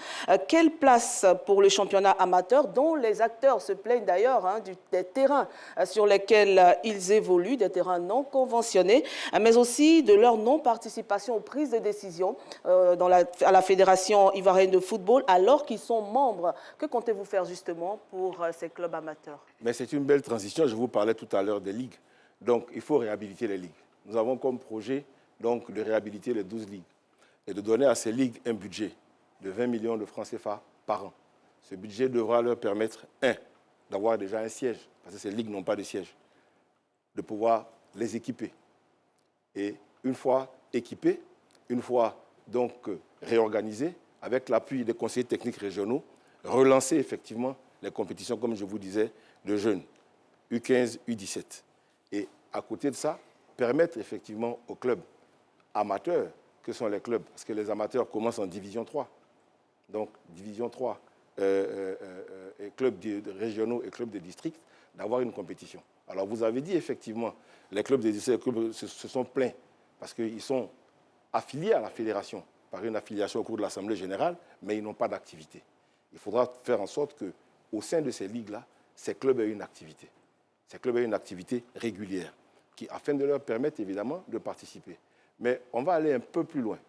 Quelle place pour le championnat amateur, dont les acteurs se plaignent d'ailleurs des terrains sur lesquels ils évoluent, des terrains non conventionnés, mais aussi de leur non-participation aux prises de décision à la Fédération ivoirienne de football, alors qu'ils sont membres. Que comptez-vous faire justement pour ces clubs amateurs? Mais c'est une belle transition. Je vous parlais tout à l'heure des ligues. Donc, il faut réhabiliter les ligues. Nous avons comme projet donc, de réhabiliter les 12 ligues et de donner à ces ligues un budget de 20 millions de francs CFA par an. Ce budget devra leur permettre, d'avoir déjà un siège, parce que ces ligues n'ont pas de siège, de pouvoir les équiper. Et une fois équipés, une fois donc réorganisés, avec l'appui des conseillers techniques régionaux, relancer effectivement les compétitions, comme je vous disais, de jeunes, U15, U17. Et à côté de ça, permettre effectivement aux clubs amateurs, que sont les clubs, parce que les amateurs commencent en division 3. Donc, division 3, et clubs régionaux et clubs de district, d'avoir une compétition. Alors, vous avez dit effectivement, les clubs de district se sont plaints parce qu'ils sont affiliés à la fédération par une affiliation au cours de l'Assemblée générale, mais ils n'ont pas d'activité. Il faudra faire en sorte qu'au sein de ces ligues-là, ces clubs aient une activité. Ces clubs aient une activité régulière, afin de leur permettre évidemment de participer. Mais on va aller un peu plus loin.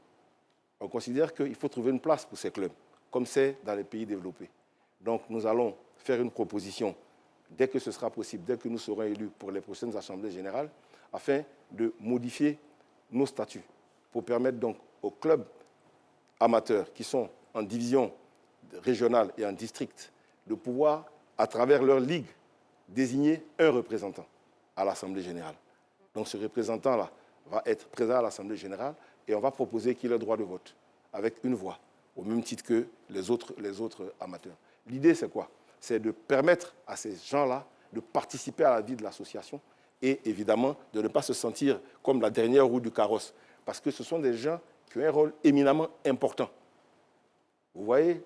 On considère qu'il faut trouver une place pour ces clubs, comme c'est dans les pays développés. Donc nous allons faire une proposition dès que ce sera possible, dès que nous serons élus pour les prochaines assemblées générales, afin de modifier nos statuts pour permettre donc aux clubs amateurs qui sont en division régionale et en district de pouvoir, à travers leur ligue, désigner un représentant à l'Assemblée générale. Donc ce représentant-là va être présent à l'Assemblée générale et on va proposer qu'il ait droit de vote avec une voix, au même titre que les autres amateurs. L'idée, c'est quoi? C'est de permettre à ces gens-là de participer à la vie de l'association et évidemment de ne pas se sentir comme la dernière roue du carrosse, parce que ce sont des gens qui ont un rôle éminemment important. Vous voyez,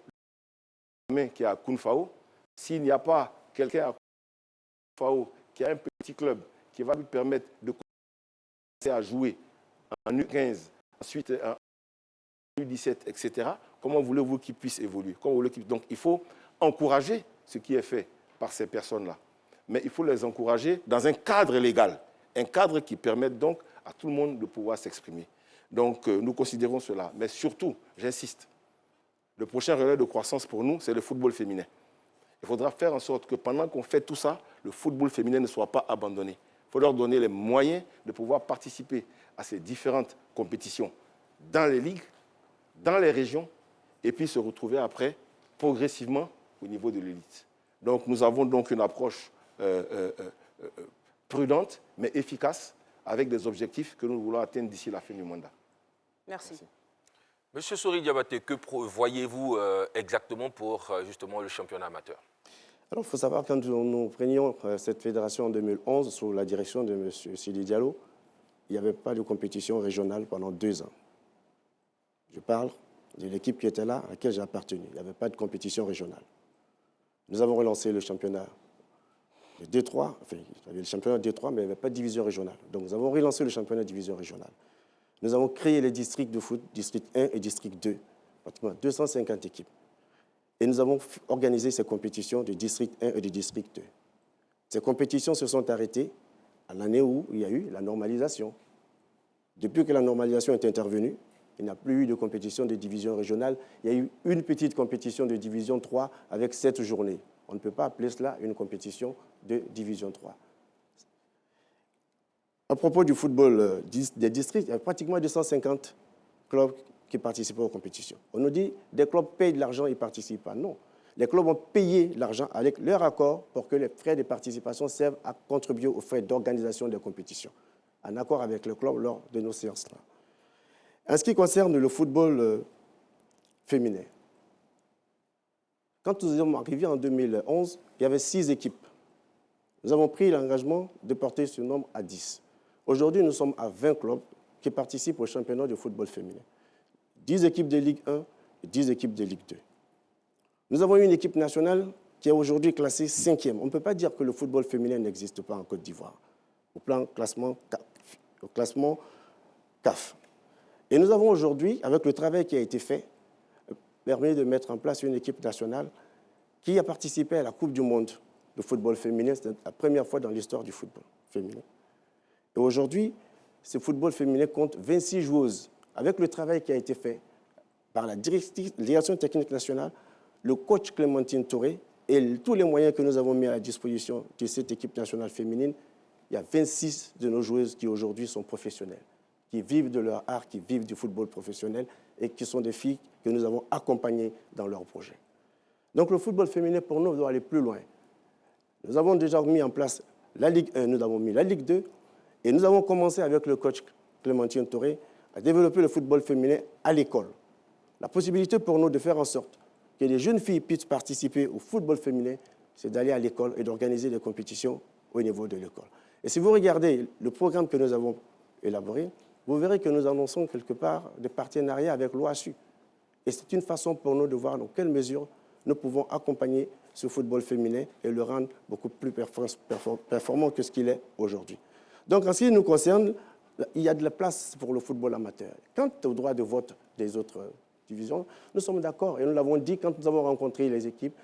qui est à Kounfao, s'il n'y a pas quelqu'un à Kounfao qui a un petit club qui va lui permettre de commencer à jouer en U15, ensuite en U17, etc., comment voulez-vous qu'il puisse évoluer? Donc il faut encourager ce qui est fait par ces personnes-là. Mais il faut les encourager dans un cadre légal, un cadre qui permette donc à tout le monde de pouvoir s'exprimer. Donc nous considérons cela. Mais surtout, j'insiste, le prochain relais de croissance pour nous, c'est le football féminin. Il faudra faire en sorte que pendant qu'on fait tout ça, le football féminin ne soit pas abandonné. Il faut leur donner les moyens de pouvoir participer à ces différentes compétitions dans les ligues, dans les régions, et puis se retrouver après progressivement au niveau de l'élite. Donc nous avons donc une approche prudente, mais efficace, avec des objectifs que nous voulons atteindre d'ici la fin du mandat. Merci. Monsieur Sori Diabaté, que voyez-vous exactement pour justement le championnat amateur? Alors, il faut savoir, quand nous prenions cette fédération en 2011, sous la direction de M. Sidi Diallo, il n'y avait pas de compétition régionale pendant 2 ans. Je parle de l'équipe qui était là, à laquelle j'ai appartenu. Il n'y avait pas de compétition régionale. Nous avons relancé le championnat de D3, enfin, il y avait le championnat D3, mais il n'y avait pas de division régionale. Donc, nous avons relancé le championnat de division régionale. Nous avons créé les districts de foot, district 1 et district 2, pratiquement 250 équipes. Et nous avons organisé ces compétitions de district 1 et de district 2. Ces compétitions se sont arrêtées à l'année où il y a eu la normalisation. Depuis que la normalisation est intervenue, il n'y a plus eu de compétition de division régionale. Il y a eu une petite compétition de division 3 avec 7 journées. On ne peut pas appeler cela une compétition de division 3. À propos du football des districts, il y a pratiquement 250 clubs qui participent aux compétitions. On nous dit des clubs payent de l'argent, ils ne participent pas. Non. Les clubs ont payé l'argent avec leur accord pour que les frais de participation servent à contribuer aux frais d'organisation des compétitions, en accord avec le club lors de nos séances-là. En ce qui concerne le football féminin, quand nous sommes arrivés en 2011, il y avait 6 équipes. Nous avons pris l'engagement de porter ce nombre à 10. Aujourd'hui, nous sommes à 20 clubs qui participent au championnat de football féminin. 10 équipes de Ligue 1 et 10 équipes de Ligue 2. Nous avons une équipe nationale qui est aujourd'hui classée 5e. On ne peut pas dire que le football féminin n'existe pas en Côte d'Ivoire, au plan classement CAF. Et nous avons aujourd'hui, avec le travail qui a été fait, permis de mettre en place une équipe nationale qui a participé à la Coupe du monde de football féminin. C'est la première fois dans l'histoire du football féminin. Et aujourd'hui, ce football féminin compte 26 joueuses. Avec le travail qui a été fait par la direction technique nationale, le coach Clémentine Touré et tous les moyens que nous avons mis à la disposition de cette équipe nationale féminine, il y a 26 de nos joueuses qui aujourd'hui sont professionnelles, qui vivent de leur art, qui vivent du football professionnel et qui sont des filles que nous avons accompagnées dans leur projet. Donc le football féminin, pour nous, doit aller plus loin. Nous avons déjà mis en place la Ligue 1, nous avons mis la Ligue 2 et nous avons commencé avec le coach Clémentine Touré à développer le football féminin à l'école. La possibilité pour nous de faire en sorte que les jeunes filles puissent participer au football féminin, c'est d'aller à l'école et d'organiser des compétitions au niveau de l'école. Et si vous regardez le programme que nous avons élaboré, vous verrez que nous annonçons quelque part des partenariats avec l'OASU. Et c'est une façon pour nous de voir dans quelle mesure nous pouvons accompagner ce football féminin et le rendre beaucoup plus performant que ce qu'il est aujourd'hui. Donc, en ce qui nous concerne, il y a de la place pour le football amateur. Quant au droit de vote des autres divisions, nous sommes d'accord et nous l'avons dit quand nous avons rencontré les équipes,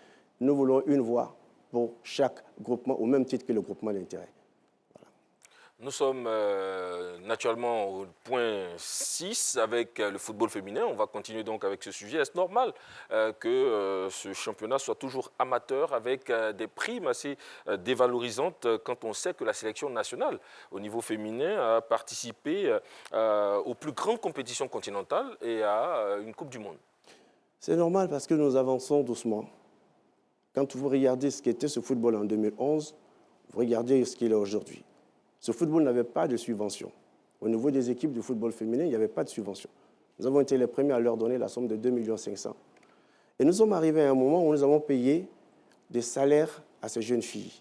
nous voulons une voix pour chaque groupement au même titre que le groupement d'intérêt. Nous sommes naturellement au point 6 avec le football féminin. On va continuer donc avec ce sujet. Est-ce normal que ce championnat soit toujours amateur avec des primes assez dévalorisantes quand on sait que la sélection nationale au niveau féminin a participé aux plus grandes compétitions continentales et à une Coupe du Monde? C'est normal parce que nous avançons doucement. Quand vous regardez ce qu'était ce football en 2011, vous regardez ce qu'il est aujourd'hui. Ce football n'avait pas de subvention. Au niveau des équipes de football féminin, il n'y avait pas de subvention. Nous avons été les premiers à leur donner la somme de 2 500 000. Et nous sommes arrivés à un moment où nous avons payé des salaires à ces jeunes filles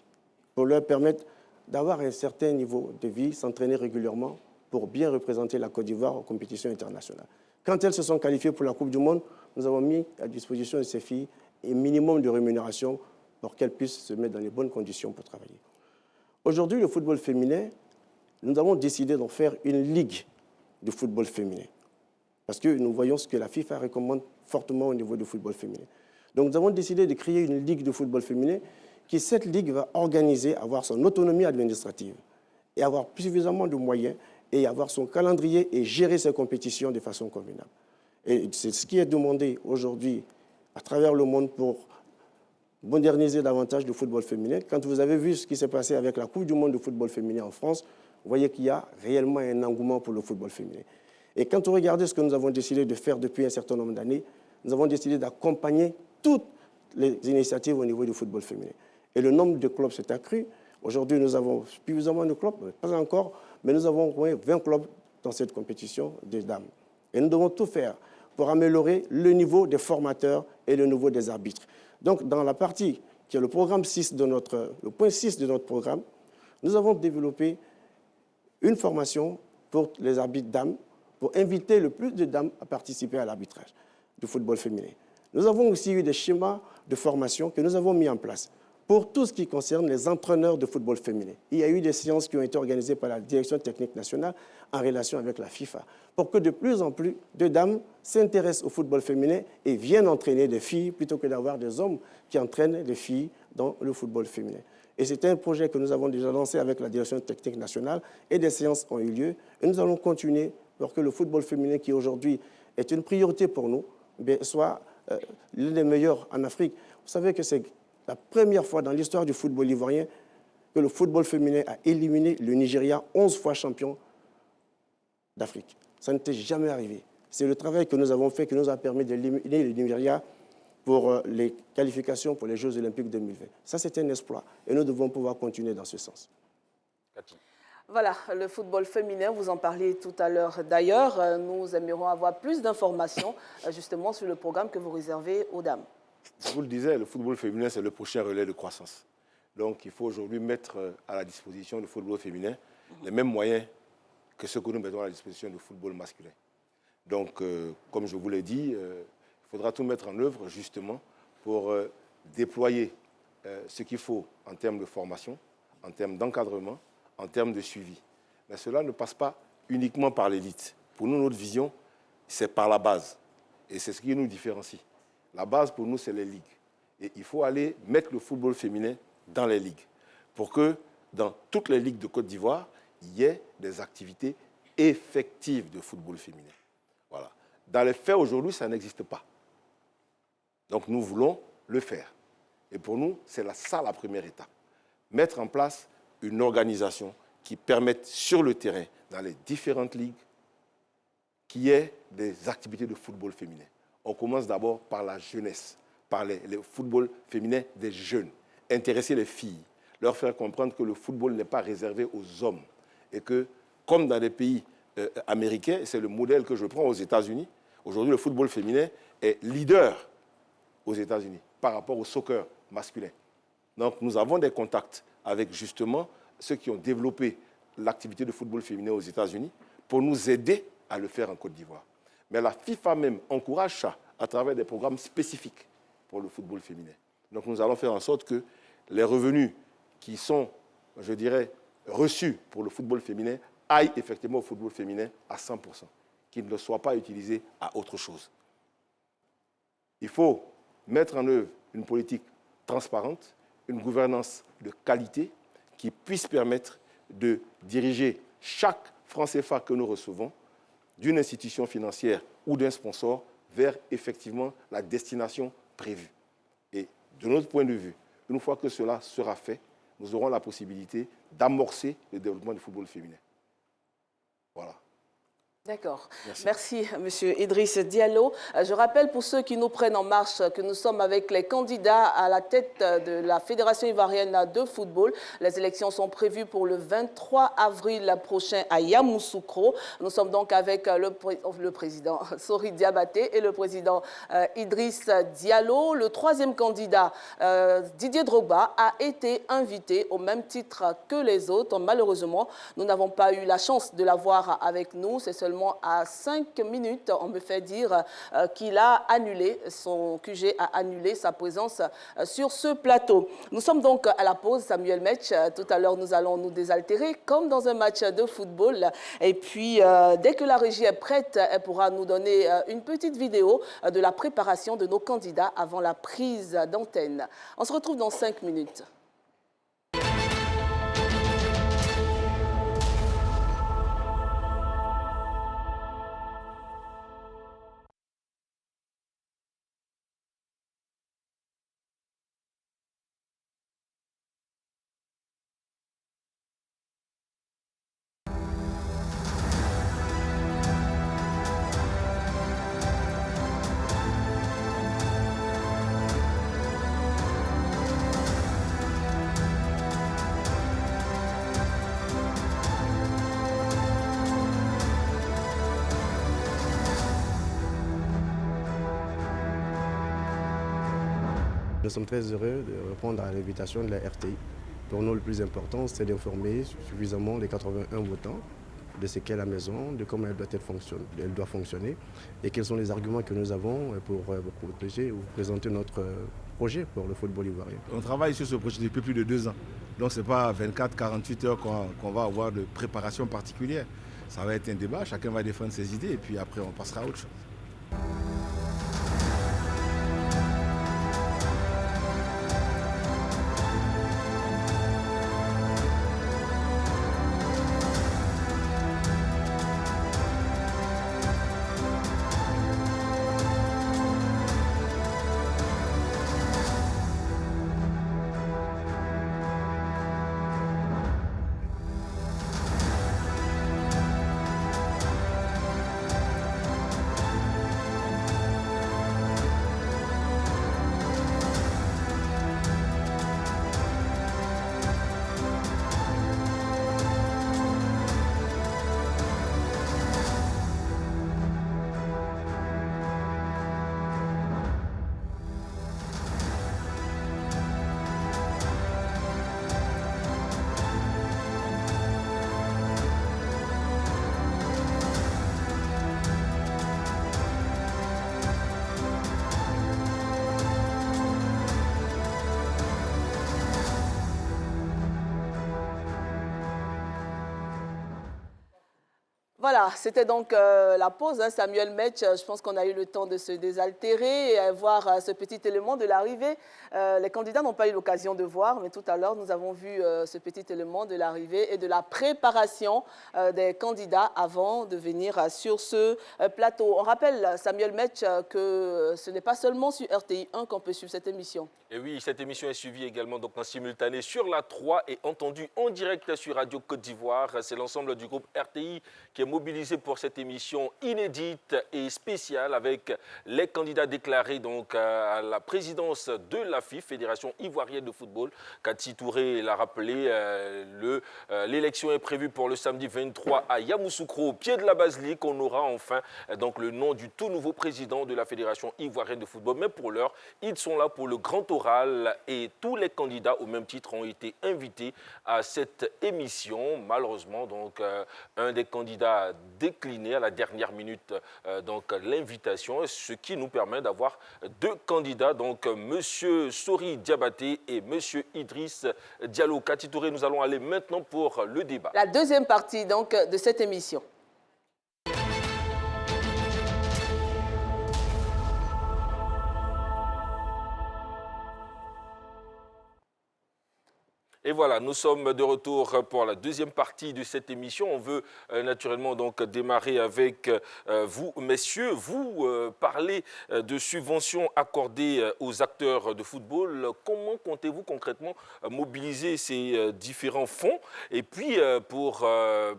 pour leur permettre d'avoir un certain niveau de vie, s'entraîner régulièrement pour bien représenter la Côte d'Ivoire aux compétitions internationales. Quand elles se sont qualifiées pour la Coupe du Monde, nous avons mis à disposition de ces filles un minimum de rémunération pour qu'elles puissent se mettre dans les bonnes conditions pour travailler. Aujourd'hui, le football féminin, nous avons décidé d'en faire une ligue de football féminin. Parce que nous voyons ce que la FIFA recommande fortement au niveau du football féminin. Donc nous avons décidé de créer une ligue de football féminin qui, cette ligue, va organiser, avoir son autonomie administrative et avoir suffisamment de moyens et avoir son calendrier et gérer ses compétitions de façon convenable. Et c'est ce qui est demandé aujourd'hui à travers le monde pour moderniser davantage le football féminin. Quand vous avez vu ce qui s'est passé avec la Coupe du monde de football féminin en France, vous voyez qu'il y a réellement un engouement pour le football féminin. Et quand vous regardez ce que nous avons décidé de faire depuis un certain nombre d'années, nous avons décidé d'accompagner toutes les initiatives au niveau du football féminin. Et le nombre de clubs s'est accru. Aujourd'hui, nous avons suffisamment de clubs, pas encore, mais nous avons 20 clubs dans cette compétition des dames. Et nous devons tout faire pour améliorer le niveau des formateurs et le niveau des arbitres. Donc, dans la partie qui est le programme 6 de le point 6 de notre programme, nous avons développé une formation pour les arbitres dames, pour inviter le plus de dames à participer à l'arbitrage du football féminin. Nous avons aussi eu des schémas de formation que nous avons mis en place pour tout ce qui concerne les entraîneurs de football féminin. Il y a eu des séances qui ont été organisées par la Direction technique nationale en relation avec la FIFA pour que de plus en plus de dames s'intéressent au football féminin et viennent entraîner des filles plutôt que d'avoir des hommes qui entraînent les filles dans le football féminin. Et c'est un projet que nous avons déjà lancé avec la Direction technique nationale et des séances ont eu lieu. Et nous allons continuer pour que le football féminin, qui aujourd'hui est une priorité pour nous, soit l'un des meilleurs en Afrique. Vous savez que c'est la première fois dans l'histoire du football ivoirien que le football féminin a éliminé le Nigeria 11 fois champion d'Afrique. Ça n'était jamais arrivé. C'est le travail que nous avons fait qui nous a permis d'éliminer le Nigeria pour les qualifications pour les Jeux olympiques 2020. Ça, c'est un exploit et nous devons pouvoir continuer dans ce sens. Voilà, le football féminin, vous en parliez tout à l'heure d'ailleurs. Nous aimerions avoir plus d'informations justement sur le programme que vous réservez aux dames. Je vous le disais, le football féminin, c'est le prochain relais de croissance. Donc, il faut aujourd'hui mettre à la disposition du football féminin les mêmes moyens que ceux que nous mettons à la disposition du football masculin. Donc, comme je vous l'ai dit, il faudra tout mettre en œuvre justement pour déployer ce qu'il faut en termes de formation, en termes d'encadrement, en termes de suivi. Mais cela ne passe pas uniquement par l'élite. Pour nous, notre vision, c'est par la base. Et c'est ce qui nous différencie. La base, pour nous, c'est les ligues. Et il faut aller mettre le football féminin dans les ligues pour que dans toutes les ligues de Côte d'Ivoire, il y ait des activités effectives de football féminin. Voilà. Dans les faits, aujourd'hui, ça n'existe pas. Donc, nous voulons le faire. Et pour nous, c'est ça la première étape. Mettre en place une organisation qui permette sur le terrain, dans les différentes ligues, qu'il y ait des activités de football féminin. On commence d'abord par la jeunesse, par le football féminin des jeunes. Intéresser les filles, leur faire comprendre que le football n'est pas réservé aux hommes. Et que, comme dans les pays américains, c'est le modèle que je prends aux États-Unis, aujourd'hui le football féminin est leader aux États-Unis par rapport au soccer masculin. Donc nous avons des contacts avec justement ceux qui ont développé l'activité de football féminin aux États-Unis pour nous aider à le faire en Côte d'Ivoire. Mais la FIFA même encourage ça à travers des programmes spécifiques pour le football féminin. Donc nous allons faire en sorte que les revenus qui sont, je dirais, reçus pour le football féminin aille effectivement au football féminin à 100%, qu'il ne soit pas utilisé à autre chose. Il faut mettre en œuvre une politique transparente, une gouvernance de qualité qui puisse permettre de diriger chaque franc CFA que nous recevons d'une institution financière ou d'un sponsor vers effectivement la destination prévue. Et de notre point de vue, une fois que cela sera fait, nous aurons la possibilité d'amorcer le développement du football féminin. Voilà. D'accord. Merci, Monsieur Idriss Diallo. Je rappelle pour ceux qui nous prennent en marche que nous sommes avec les candidats à la tête de la Fédération ivoirienne de football. Les élections sont prévues pour le 23 avril prochain à Yamoussoukro. Nous sommes donc avec le président Sori Diabaté et le président Idriss Diallo. Le troisième candidat, Didier Drogba, a été invité au même titre que les autres. Malheureusement, nous n'avons pas eu la chance de l'avoir avec nous. C'est seulement à 5 minutes, on me fait dire qu'il a annulé, son QG a annulé sa présence sur ce plateau. Nous sommes donc à la pause, Samuel Metch. Tout à l'heure, nous allons nous désaltérer comme dans un match de football. Et puis, dès que la régie est prête, elle pourra nous donner une petite vidéo de la préparation de nos candidats avant la prise d'antenne. On se retrouve dans 5 minutes. Nous sommes très heureux de répondre à l'invitation de la RTI. Pour nous, le plus important, c'est d'informer suffisamment les 81 votants de ce qu'est la maison, de comment elle doit fonctionner et quels sont les arguments que nous avons pour vous protéger ou présenter notre projet pour le football ivoirien. On travaille sur ce projet depuis plus de 2 ans. Donc ce n'est pas 24-48 heures qu'on va avoir de préparation particulière. Ça va être un débat, chacun va défendre ses idées et puis après on passera à autre chose. Voilà, c'était donc la pause, hein, Samuel Metch. Je pense qu'on a eu le temps de se désaltérer et voir ce petit élément de l'arrivée. Les candidats n'ont pas eu l'occasion de voir, mais tout à l'heure, nous avons vu ce petit élément de l'arrivée et de la préparation des candidats avant de venir sur ce plateau. On rappelle, Samuel Metch, que ce n'est pas seulement sur RTI 1 qu'on peut suivre cette émission. Et oui, cette émission est suivie également donc, en simultané sur la 3 et entendue en direct sur Radio Côte d'Ivoire. C'est l'ensemble du groupe RTI qui est mobilisé pour cette émission inédite et spéciale avec les candidats déclarés donc, à la présidence de la FIF, Fédération ivoirienne de football. Kati Touré l'a rappelé, l'élection est prévue pour le samedi 23 à Yamoussoukro, au pied de la basilique. On aura enfin donc, le nom du tout nouveau président de la Fédération ivoirienne de football. Mais pour l'heure, ils sont là pour le grand oral et tous les candidats au même titre ont été invités à cette émission. Malheureusement, donc, un des candidats a décliné à la dernière minute donc l'invitation, ce qui nous permet d'avoir deux candidats, donc M. Sori Diabaté et M. Idriss Diallo. Cathy Touré, nous allons aller maintenant pour le débat. La deuxième partie donc de cette émission. Et voilà, nous sommes de retour pour la deuxième partie de cette émission. On veut naturellement donc démarrer avec vous, messieurs. Vous parlez de subventions accordées aux acteurs de football. Comment comptez-vous concrètement mobiliser ces différents fonds? Et puis, pour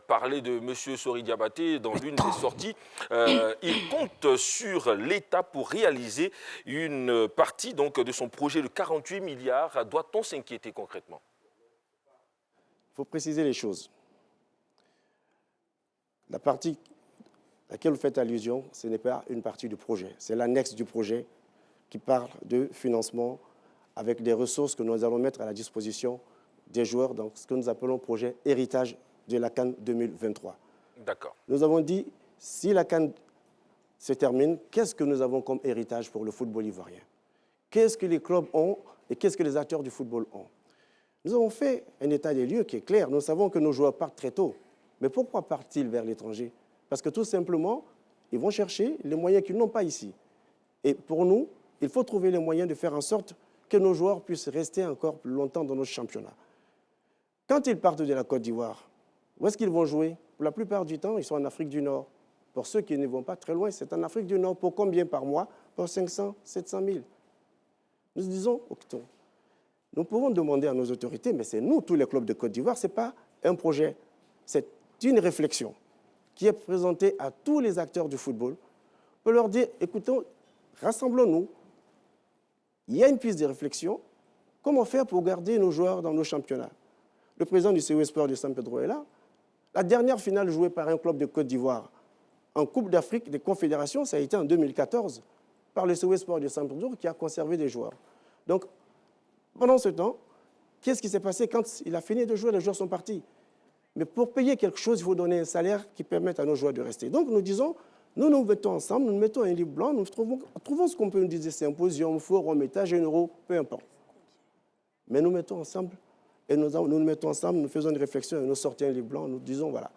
parler de M. Sori Diabaté, dans l'une des sorties, il compte sur l'État pour réaliser une partie donc, de son projet de 48 milliards. Doit-on s'inquiéter concrètement? Il faut préciser les choses. La partie à laquelle vous faites allusion, ce n'est pas une partie du projet. C'est l'annexe du projet qui parle de financement avec des ressources que nous allons mettre à la disposition des joueurs dans ce que nous appelons projet héritage de la CAN 2023. D'accord. Nous avons dit, si la CAN se termine, qu'est-ce que nous avons comme héritage pour le football ivoirien? Qu'est-ce que les clubs ont et qu'est-ce que les acteurs du football ont? Nous avons fait un état des lieux qui est clair. Nous savons que nos joueurs partent très tôt. Mais pourquoi partent-ils vers l'étranger? Parce que tout simplement, ils vont chercher les moyens qu'ils n'ont pas ici. Et pour nous, il faut trouver les moyens de faire en sorte que nos joueurs puissent rester encore plus longtemps dans notre championnat. Quand ils partent de la Côte d'Ivoire, où est-ce qu'ils vont jouer? Pour la plupart du temps, ils sont en Afrique du Nord. Pour ceux qui ne vont pas très loin, c'est en Afrique du Nord. Pour combien par mois? Pour 500, 700 000. Nous disons, OK, nous pouvons demander à nos autorités, mais c'est nous, tous les clubs de Côte d'Ivoire, ce n'est pas un projet, c'est une réflexion qui est présentée à tous les acteurs du football pour leur dire, écoutons, rassemblons-nous, il y a une piste de réflexion, comment faire pour garder nos joueurs dans nos championnats? Le président du COE Sport de San Pedro est là. La dernière finale jouée par un club de Côte d'Ivoire en Coupe d'Afrique des Confédérations, ça a été en 2014 par le COE Sport de San Pedro qui a conservé des joueurs. Donc, pendant ce temps, qu'est-ce qui s'est passé quand il a fini de jouer, les joueurs sont partis? Mais pour payer quelque chose, il faut donner un salaire qui permette à nos joueurs de rester. Donc nous disons, nous nous mettons ensemble, nous mettons un livre blanc, nous trouvons ce qu'on peut nous dire, symposium, forum, états généraux, peu importe. Mais nous mettons ensemble, et nous mettons ensemble, nous faisons une réflexion et nous sortons un livre blanc, nous disons, voilà,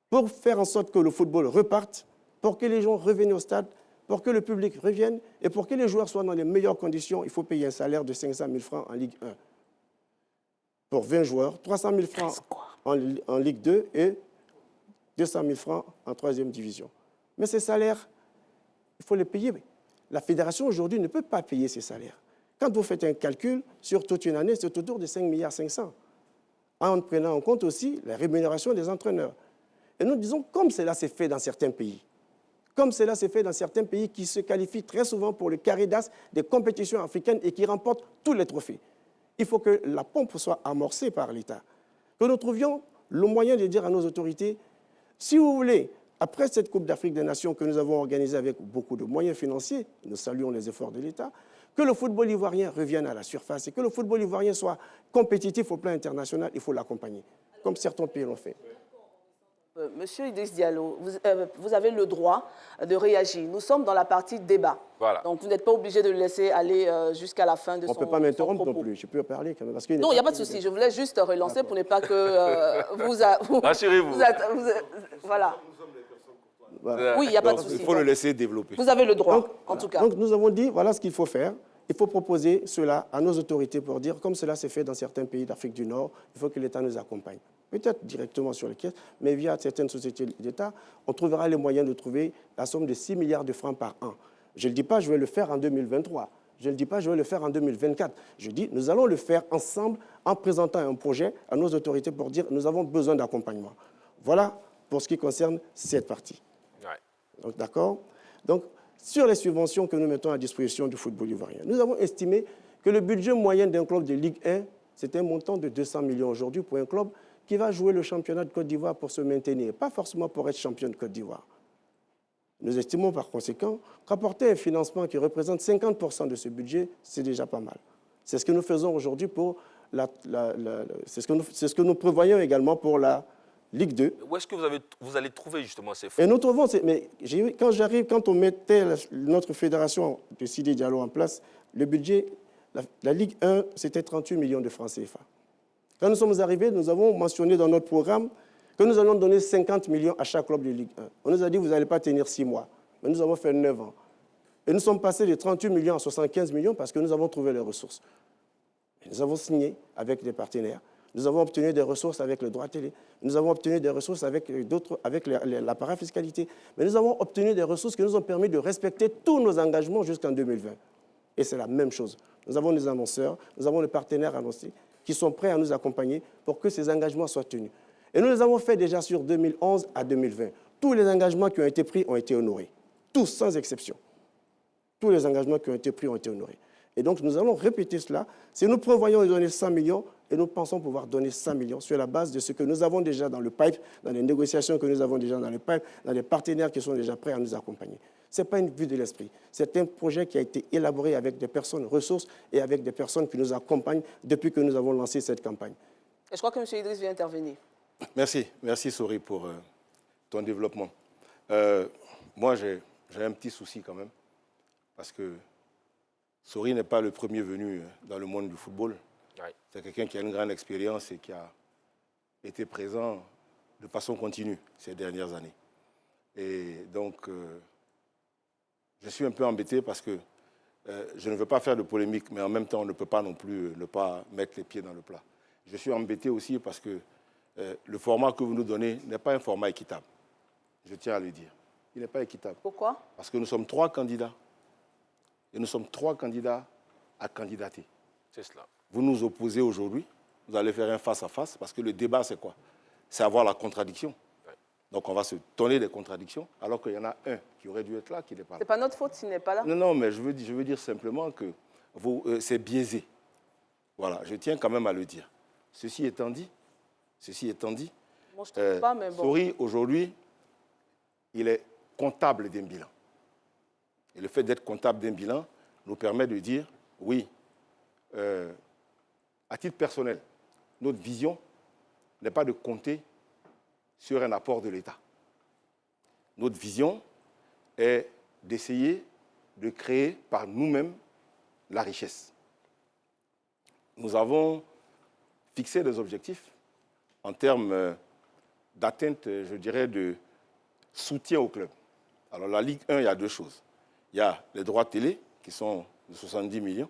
pour faire en sorte que le football reparte, pour que les gens reviennent au stade, pour que le public revienne et pour que les joueurs soient dans les meilleures conditions, il faut payer un salaire de 500 000 francs en Ligue 1. Pour 20 joueurs, 300 000 francs en Ligue 2 et 200 000 francs en 3e division. Mais ces salaires, il faut les payer. La fédération aujourd'hui ne peut pas payer ces salaires. Quand vous faites un calcul sur toute une année, c'est autour de 5,5 milliards, en prenant en compte aussi la rémunération des entraîneurs. Et nous disons, comme cela s'est fait dans certains pays, comme cela s'est fait dans certains pays qui se qualifient très souvent pour le carré d'as des compétitions africaines et qui remportent tous les trophées. Il faut que la pompe soit amorcée par l'État. Que nous trouvions le moyen de dire à nos autorités, si vous voulez, après cette Coupe d'Afrique des Nations que nous avons organisée avec beaucoup de moyens financiers, nous saluons les efforts de l'État, que le football ivoirien revienne à la surface et que le football ivoirien soit compétitif au plan international, il faut l'accompagner, comme certains pays l'ont fait. Monsieur Idriss Diallo, vous avez le droit de réagir. Nous sommes dans la partie débat. Voilà. Donc, vous n'êtes pas obligé de le laisser aller jusqu'à la fin de son propos. On ne peut pas m'interrompre non plus, je peux parler quand même. Parce non, il n'y a pas de souci. Je voulais juste relancer pour ne pas que Rassurez-vous. Voilà. Voilà. Oui, il n'y a pas de Donc, souci. il faut le laisser développer. Vous avez le droit, Donc, en tout cas. Donc nous avons dit, voilà ce qu'il faut faire. Il faut proposer cela à nos autorités pour dire, comme cela s'est fait dans certains pays d'Afrique du Nord, il faut que l'État nous accompagne. Peut-être directement sur les caisses, mais via certaines sociétés d'État, on trouvera les moyens de trouver la somme de 6 milliards de francs par an. Je ne dis pas je vais le faire en 2023. Je ne dis pas je vais le faire en 2024. Je dis nous allons le faire ensemble en présentant un projet à nos autorités pour dire nous avons besoin d'accompagnement. Voilà pour ce qui concerne cette partie. Ouais. Donc, d'accord. Donc, sur les subventions que nous mettons à disposition du football ivoirien, nous avons estimé que le budget moyen d'un club de Ligue 1, c'est un montant de 200 millions aujourd'hui pour un club qui va jouer le championnat de Côte d'Ivoire pour se maintenir, pas forcément pour être champion de Côte d'Ivoire. Nous estimons par conséquent qu'apporter un financement qui représente 50% de ce budget, c'est déjà pas mal. C'est ce que nous faisons aujourd'hui pour c'est ce que nous prévoyons également pour la Ligue 2. Où est-ce que vous allez trouver justement ces fonds? Et nous trouvons, mais quand on mettait notre fédération de Sidi Diallo en place, le budget, la Ligue 1, c'était 38 millions de francs CFA. Quand nous sommes arrivés, nous avons mentionné dans notre programme que nous allons donner 50 millions à chaque club de Ligue 1. On nous a dit, vous n'allez pas tenir 6 mois. Mais nous avons fait 9 ans. Et nous sommes passés de 38 millions à 75 millions parce que nous avons trouvé les ressources. Et nous avons signé avec des partenaires. Nous avons obtenu des ressources avec le droit télé. Nous avons obtenu des ressources avec la parafiscalité. Mais nous avons obtenu des ressources qui nous ont permis de respecter tous nos engagements jusqu'en 2020. Et c'est la même chose. Nous avons les annonceurs, nous avons les partenaires annoncés qui sont prêts à nous accompagner pour que ces engagements soient tenus. Et nous les avons fait déjà sur 2011 à 2020. Tous les engagements qui ont été pris ont été honorés. Tous, sans exception. Tous les engagements qui ont été pris ont été honorés. Et donc, nous allons répéter cela. Si nous prévoyons de donner 100 millions, et nous pensons pouvoir donner 100 millions sur la base de ce que nous avons déjà dans le pipe, dans les négociations que nous avons déjà dans le pipe, dans les partenaires qui sont déjà prêts à nous accompagner. Ce n'est pas une vue de l'esprit. C'est un projet qui a été élaboré avec des personnes ressources et avec des personnes qui nous accompagnent depuis que nous avons lancé cette campagne. Et je crois que M. Idriss vient intervenir. Merci. Merci, Sori, pour ton développement. Moi, j'ai un petit souci quand même, parce que Sori n'est pas le premier venu dans le monde du football. Ouais. C'est quelqu'un qui a une grande expérience et qui a été présent de façon continue ces dernières années. Et donc, je suis un peu embêté parce que je ne veux pas faire de polémique, mais en même temps, on ne peut pas non plus ne pas mettre les pieds dans le plat. Je suis embêté aussi parce que le format que vous nous donnez n'est pas un format équitable. Je tiens à le dire. Il n'est pas équitable. Pourquoi? Parce que nous sommes 3 candidats. Et nous sommes 3 candidats à candidater. C'est cela. Vous nous opposez aujourd'hui, vous allez faire un face-à-face, parce que le débat, c'est quoi? C'est avoir la contradiction. Ouais. Donc on va se donner des contradictions, alors qu'il y en a un qui aurait dû être là, qui n'est pas là. Ce n'est pas notre faute s'il n'est pas là? Non, non, mais je veux dire simplement que c'est biaisé. Voilà, je tiens quand même à le dire. Ceci étant dit, moi, je ne trouve pas, mais bon. Sori, aujourd'hui, il est comptable d'un bilan. Et le fait d'être comptable d'un bilan nous permet de dire, oui, à titre personnel, notre vision n'est pas de compter sur un apport de l'État. Notre vision est d'essayer de créer par nous-mêmes la richesse. Nous avons fixé des objectifs en termes d'atteinte, je dirais, de soutien au club. Alors la Ligue 1, il y a 2 choses. Il y a les droits télé, qui sont de 70 millions.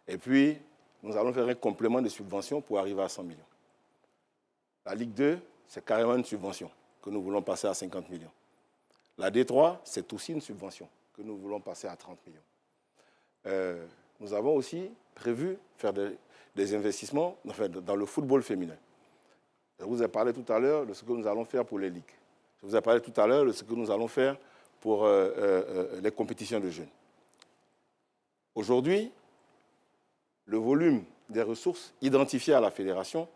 Et puis, nous allons faire un complément de subvention pour arriver à 100 millions. La Ligue 2, c'est carrément une subvention que nous voulons passer à 50 millions. La D3, c'est aussi une subvention que nous voulons passer à 30 millions. Nous avons aussi prévu faire des investissements dans le football féminin. Je vous ai parlé tout à l'heure de ce que nous allons faire pour les ligues. Je vous ai parlé tout à l'heure de ce que nous allons faire pour les compétitions de jeunes. Aujourd'hui, le volume des ressources identifiées à la fédération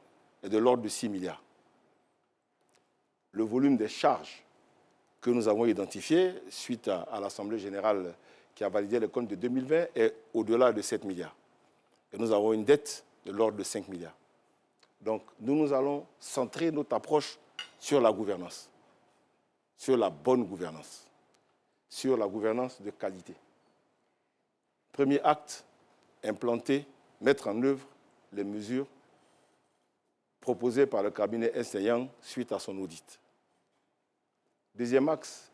est de l'ordre de 6 milliards. Le volume des charges que nous avons identifiées suite à l'Assemblée générale qui a validé les comptes de 2020 est au-delà de 7 milliards. Et nous avons une dette de l'ordre de 5 milliards. Donc, nous allons centrer notre approche sur la gouvernance, sur la bonne gouvernance, sur la gouvernance de qualité. Premier acte, implanter, mettre en œuvre les mesures proposées par le cabinet Ernst & Young suite à son audit. Deuxième axe,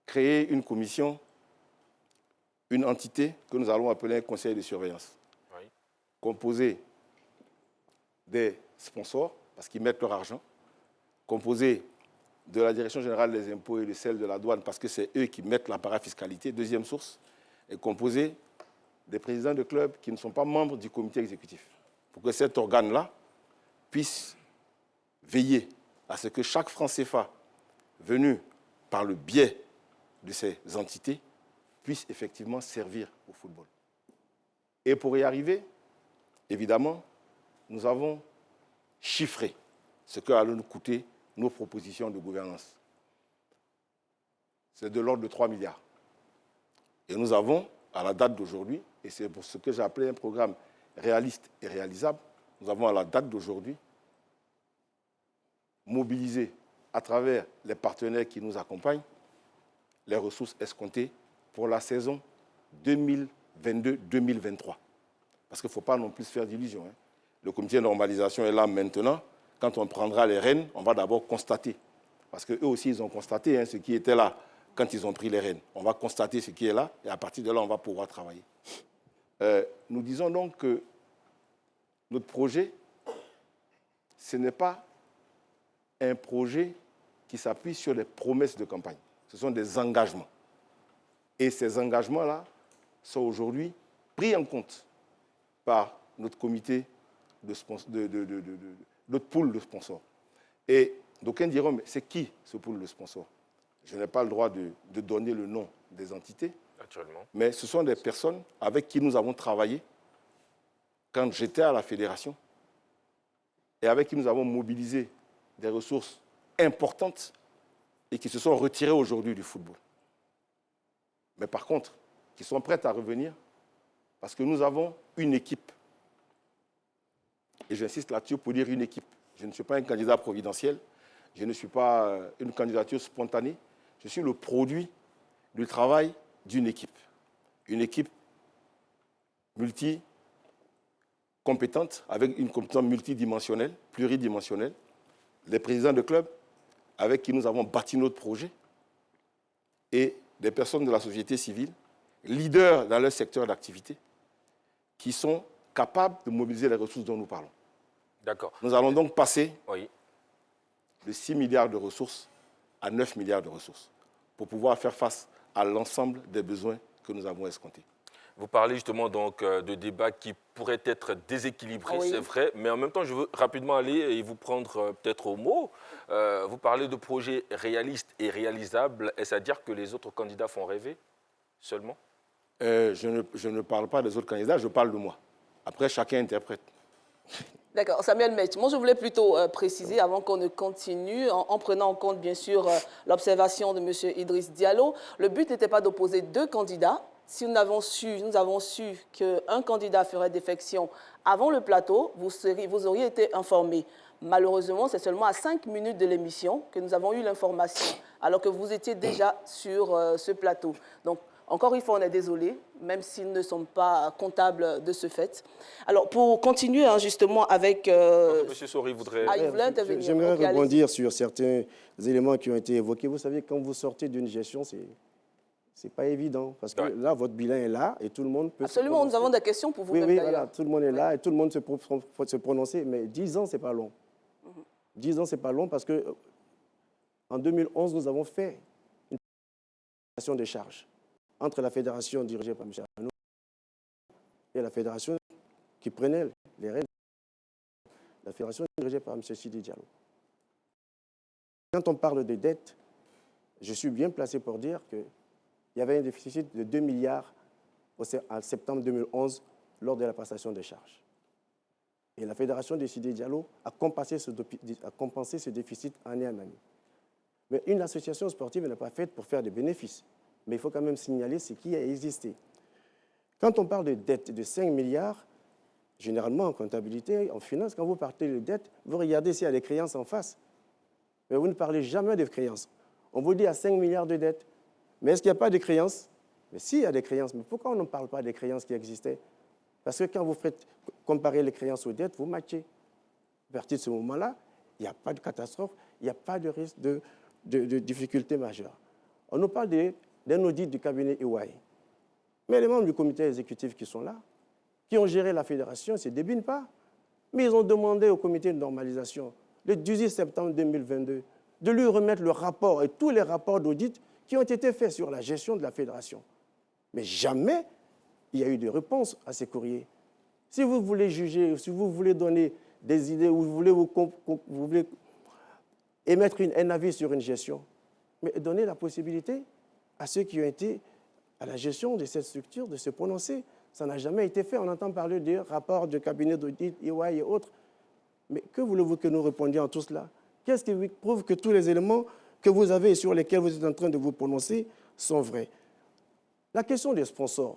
créer une commission, une entité que nous allons appeler un conseil de surveillance, oui, composé des sponsors, parce qu'ils mettent leur argent, composé de la Direction générale des impôts et de celle de la douane, parce que c'est eux qui mettent la parafiscalité, deuxième source, et composé des présidents de clubs qui ne sont pas membres du comité exécutif, pour que cet organe-là puisse veiller à ce que chaque franc CFA venu par le biais de ces entités puisse effectivement servir au football. Et pour y arriver, évidemment, nous avons chiffré ce que allaient nous coûter nos propositions de gouvernance. C'est de l'ordre de 3 milliards. Et nous avons, à la date d'aujourd'hui, et c'est pour ce que j'ai appelé un programme réaliste et réalisable, nous avons à la date d'aujourd'hui mobiliser à travers les partenaires qui nous accompagnent les ressources escomptées pour la saison 2022-2023. Parce qu'il ne faut pas non plus se faire d'illusions. Hein. Le comité de normalisation est là maintenant. Quand on prendra les rênes, on va d'abord constater. Parce qu'eux aussi, ils ont constaté ce qui était là quand ils ont pris les rênes. On va constater ce qui est là et à partir de là, on va pouvoir travailler. Nous disons donc que notre projet, ce n'est pas un projet qui s'appuie sur les promesses de campagne. Ce sont des engagements. Et ces engagements-là sont aujourd'hui pris en compte par notre comité, notre pool de sponsors. Et d'aucuns diront, mais c'est qui ce pool de sponsors? Je n'ai pas le droit de donner le nom des entités. Naturellement. Mais ce sont des personnes avec qui nous avons travaillé quand j'étais à la fédération et avec qui nous avons mobilisé des ressources importantes et qui se sont retirées aujourd'hui du football. Mais par contre, qui sont prêtes à revenir parce que nous avons une équipe. Et j'insiste là-dessus pour dire une équipe. Je ne suis pas un candidat providentiel, je ne suis pas une candidature spontanée, je suis le produit du travail d'une équipe. Une équipe multi-compétente, avec une compétence multidimensionnelle, pluridimensionnelle. Les présidents de clubs avec qui nous avons bâti notre projet et des personnes de la société civile, leaders dans leur secteur d'activité, qui sont capables de mobiliser les ressources dont nous parlons. D'accord. Nous allons donc passer Oui. de 6 milliards de ressources à 9 milliards de ressources pour pouvoir faire face à l'ensemble des besoins que nous avons escomptés. Vous parlez justement donc de débats qui pourraient être déséquilibrés, Oui. c'est vrai, mais en même temps, je veux rapidement aller et vous prendre peut-être au mot. Vous parlez de projets réalistes et réalisables. Est-ce à dire que les autres candidats font rêver seulement? Je ne parle pas des autres candidats, je parle de moi. Après, chacun interprète. D'accord, Samuel Metch, moi je voulais plutôt préciser avant qu'on ne continue, en prenant en compte bien sûr l'observation de M. Idriss Diallo, le but n'était pas d'opposer deux candidats. Si nous avons su qu'un candidat ferait défection avant le plateau, vous auriez été informés. Malheureusement, c'est seulement à 5 minutes de l'émission que nous avons eu l'information, alors que vous étiez déjà sur ce plateau. Donc, encore une fois, on est désolé, même s'ils ne sont pas comptables de ce fait. Alors, pour continuer justement avec... Monsieur Sori voudrait... Ah, il voulait intervenir. J'aimerais Okay, rebondir sur certains éléments qui ont été évoqués. Vous savez, quand vous sortez d'une gestion, c'est pas évident. Parce que là, votre bilan est là et tout le monde peut absolument, nous avons des questions pour vous. Oui, même, oui, voilà, tout le monde est là et tout le monde peut se prononcer. Mais 10 ans, c'est pas long. 10 ans, c'est pas long parce que en 2011, nous avons fait une passation des charges entre la fédération dirigée par M. Arnaud et la fédération qui prenait les rênes. La fédération dirigée par M. Sidi Diallo. Quand on parle de dette, je suis bien placé pour dire qu'il y avait un déficit de 2 milliards en septembre 2011 lors de la passation des charges. Et la fédération de Sidi Diallo a compensé ce déficit année en année. Mais une association sportive n'est pas faite pour faire des bénéfices. Mais il faut quand même signaler ce qui a existé. Quand on parle de dette de 5 milliards, généralement en comptabilité, en finance, quand vous partez de dette, vous regardez s'il y a des créances en face. Mais vous ne parlez jamais de créances. On vous dit à 5 milliards de dettes. Mais est-ce qu'il n'y a pas de créances? Mais si, il y a des créances. Mais pourquoi on ne parle pas des créances qui existaient? Parce que quand vous faites comparer les créances aux dettes, vous matchez. À partir de ce moment-là, il n'y a pas de catastrophe, il n'y a pas de risque de difficultés majeures. On nous parle d'un audit du cabinet EY. Mais les membres du comité exécutif qui sont là, qui ont géré la fédération, ne se débinent pas. Mais ils ont demandé au comité de normalisation, le 18 septembre 2022, de lui remettre le rapport et tous les rapports d'audit qui ont été faits sur la gestion de la fédération. Mais jamais il y a eu de réponse à ces courriers. Si vous voulez juger, si vous voulez donner des idées, ou vous voulez émettre un avis sur une gestion, mais donnez la possibilité à ceux qui ont été à la gestion de cette structure de se prononcer. Ça n'a jamais été fait. On entend parler de rapports de cabinet d'audit, EY et autres. Mais que voulez-vous que nous répondions à tout cela? Qu'est-ce qui prouve que tous les éléments que vous avez et sur lesquels vous êtes en train de vous prononcer sont vrais? La question des sponsors.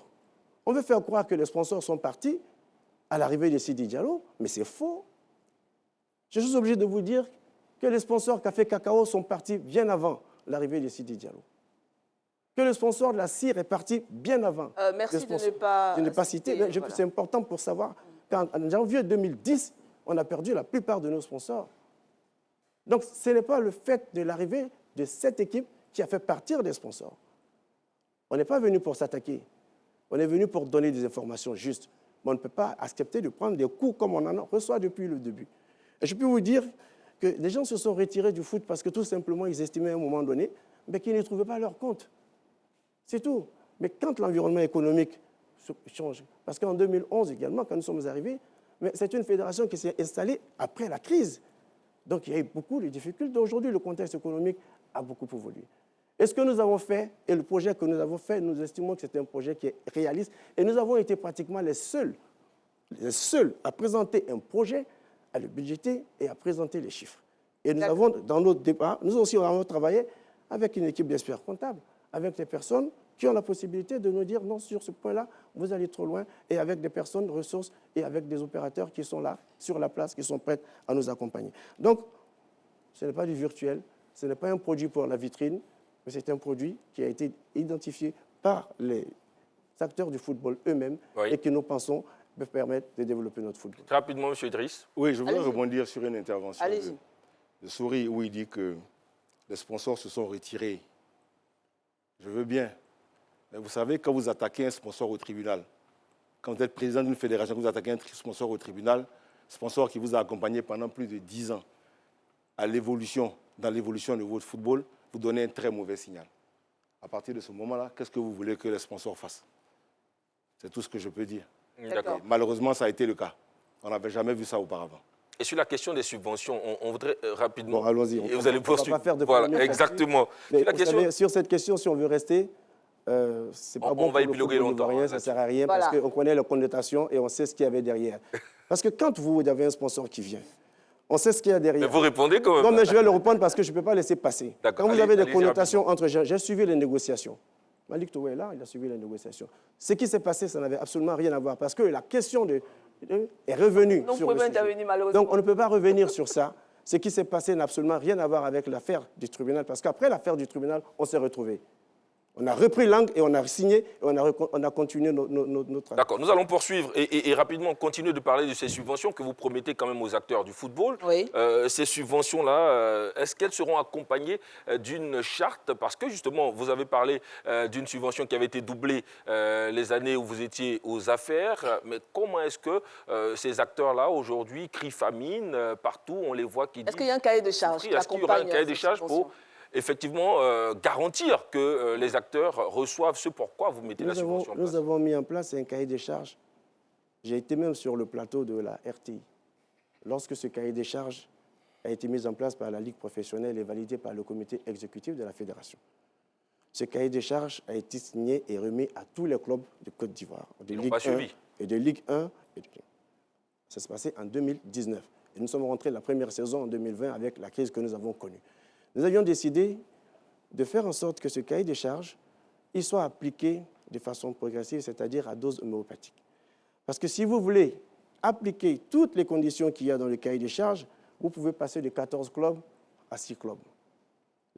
On veut faire croire que les sponsors sont partis à l'arrivée de Sidi Diallo, mais c'est faux. Je suis obligé de vous dire que les sponsors Café Cacao sont partis bien avant l'arrivée de Sidi Diallo. Que le sponsor de la CIR est parti bien avant. Merci de ne pas citer, citer, mais voilà. c'est important pour savoir qu'en janvier 2010, on a perdu la plupart de nos sponsors. Donc, ce n'est pas le fait de l'arrivée de cette équipe qui a fait partir des sponsors. On n'est pas venu pour s'attaquer. On est venu pour donner des informations justes. Mais on ne peut pas accepter de prendre des coups comme on en reçoit depuis le début. Et je peux vous dire que les gens se sont retirés du foot parce que tout simplement, ils estimaient à un moment donné mais qu'ils ne trouvaient pas leur compte. C'est tout. Mais quand l'environnement économique change, parce qu'en 2011 également, quand nous sommes arrivés, c'est une fédération qui s'est installée après la crise. Donc il y a eu beaucoup de difficultés. Aujourd'hui, le contexte économique a beaucoup évolué. Et ce que nous avons fait, et le projet que nous avons fait, nous estimons que c'est un projet qui est réaliste. Et nous avons été pratiquement les seuls à présenter un projet, à le budgéter et à présenter les chiffres. Et nous avons, dans nos débats, nous aussi avons travaillé avec une équipe d'experts comptables, avec des personnes qui ont la possibilité de nous dire non, sur ce point-là, vous allez trop loin, et avec des personnes de ressources et avec des opérateurs qui sont là, sur la place, qui sont prêts à nous accompagner. Donc, ce n'est pas du virtuel, ce n'est pas un produit pour la vitrine, mais c'est un produit qui a été identifié par les acteurs du football eux-mêmes et que nous pensons peut permettre de développer notre football. Très rapidement, M. Idriss. Oui, je voudrais rebondir sur une intervention de Souris où il dit que les sponsors se sont retirés. Je veux bien. Mais vous savez, quand vous attaquez un sponsor au tribunal, quand vous êtes président d'une fédération, que vous attaquez un sponsor au tribunal, sponsor qui vous a accompagné pendant plus de 10 ans dans l'évolution de votre football, vous donnez un très mauvais signal. À partir de ce moment-là, qu'est-ce que vous voulez que les sponsors fassent? C'est tout ce que je peux dire. Malheureusement, ça a été le cas. On n'avait jamais vu ça auparavant. Et sur la question des subventions, on voudrait rapidement... Bon, allons-y. Vous allez poursuivre. On va pas faire de voilà, exactement. Sur cette question, si on veut rester, c'est pas bon on va épiloguer longtemps. Ça ne sert à rien parce qu'on connaît les connotations et on sait ce qu'il y avait derrière. Parce que quand vous avez un sponsor qui vient, on sait ce qu'il y a derrière. Mais vous répondez quand même. Non, mais je vais le répondre parce que je ne peux pas laisser passer. Quand vous avez des connotations entre... J'ai suivi les négociations. Malik Touré est là, il a suivi les négociations. Ce qui s'est passé, ça n'avait absolument rien à voir parce que la question est revenue sur le sujet. Donc, on ne peut pas revenir sur ça. Ce qui s'est passé n'a absolument rien à voir avec l'affaire du tribunal parce qu'après l'affaire du tribunal, on s'est retrouvés. On a repris langue et on a signé et on a continué notre travail. D'accord, nous allons poursuivre et rapidement continuer de parler de ces subventions que vous promettez quand même aux acteurs du football. Oui. Ces subventions-là, est-ce qu'elles seront accompagnées d'une charte? Parce que justement, vous avez parlé d'une subvention qui avait été doublée les années où vous étiez aux affaires. Mais comment est-ce que ces acteurs-là, aujourd'hui, crient famine partout? On les voit qui disent... Est-ce qu'il y a un cahier de charge? Est-ce qu'il y aura un cahier de charge pour effectivement garantir que les acteurs reçoivent ce pourquoi vous mettez la subvention en place? Nous avons mis en place un cahier des charges. J'ai été même sur le plateau de la RTI. Lorsque ce cahier des charges a été mis en place par la Ligue professionnelle et validé par le comité exécutif de la Fédération. Ce cahier des charges a été signé et remis à tous les clubs de Côte d'Ivoire, de Ligue 1 et de Ligue 1. Ça s'est passé en 2019. Et nous sommes rentrés la première saison en 2020 avec la crise que nous avons connue. Nous avions décidé de faire en sorte que ce cahier des charges il soit appliqué de façon progressive, c'est-à-dire à dose homéopathique. Parce que si vous voulez appliquer toutes les conditions qu'il y a dans le cahier des charges, vous pouvez passer de 14 clubs à 6 clubs.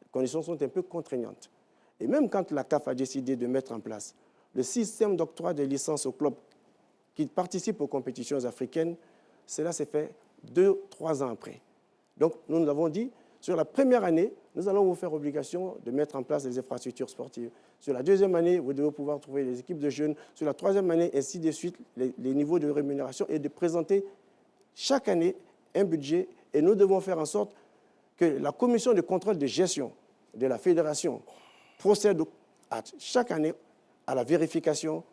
Les conditions sont un peu contraignantes. Et même quand la CAF a décidé de mettre en place le système d'octroi des licences aux clubs qui participent aux compétitions africaines, cela s'est fait 2-3 ans après. Donc nous nous avons dit, sur la première année, nous allons vous faire obligation de mettre en place des infrastructures sportives. Sur la deuxième année, vous devez pouvoir trouver des équipes de jeunes. Sur la troisième année, ainsi de suite, les niveaux de rémunération et de présenter chaque année un budget. Et nous devons faire en sorte que la commission de contrôle de gestion de la fédération procède chaque année à la vérification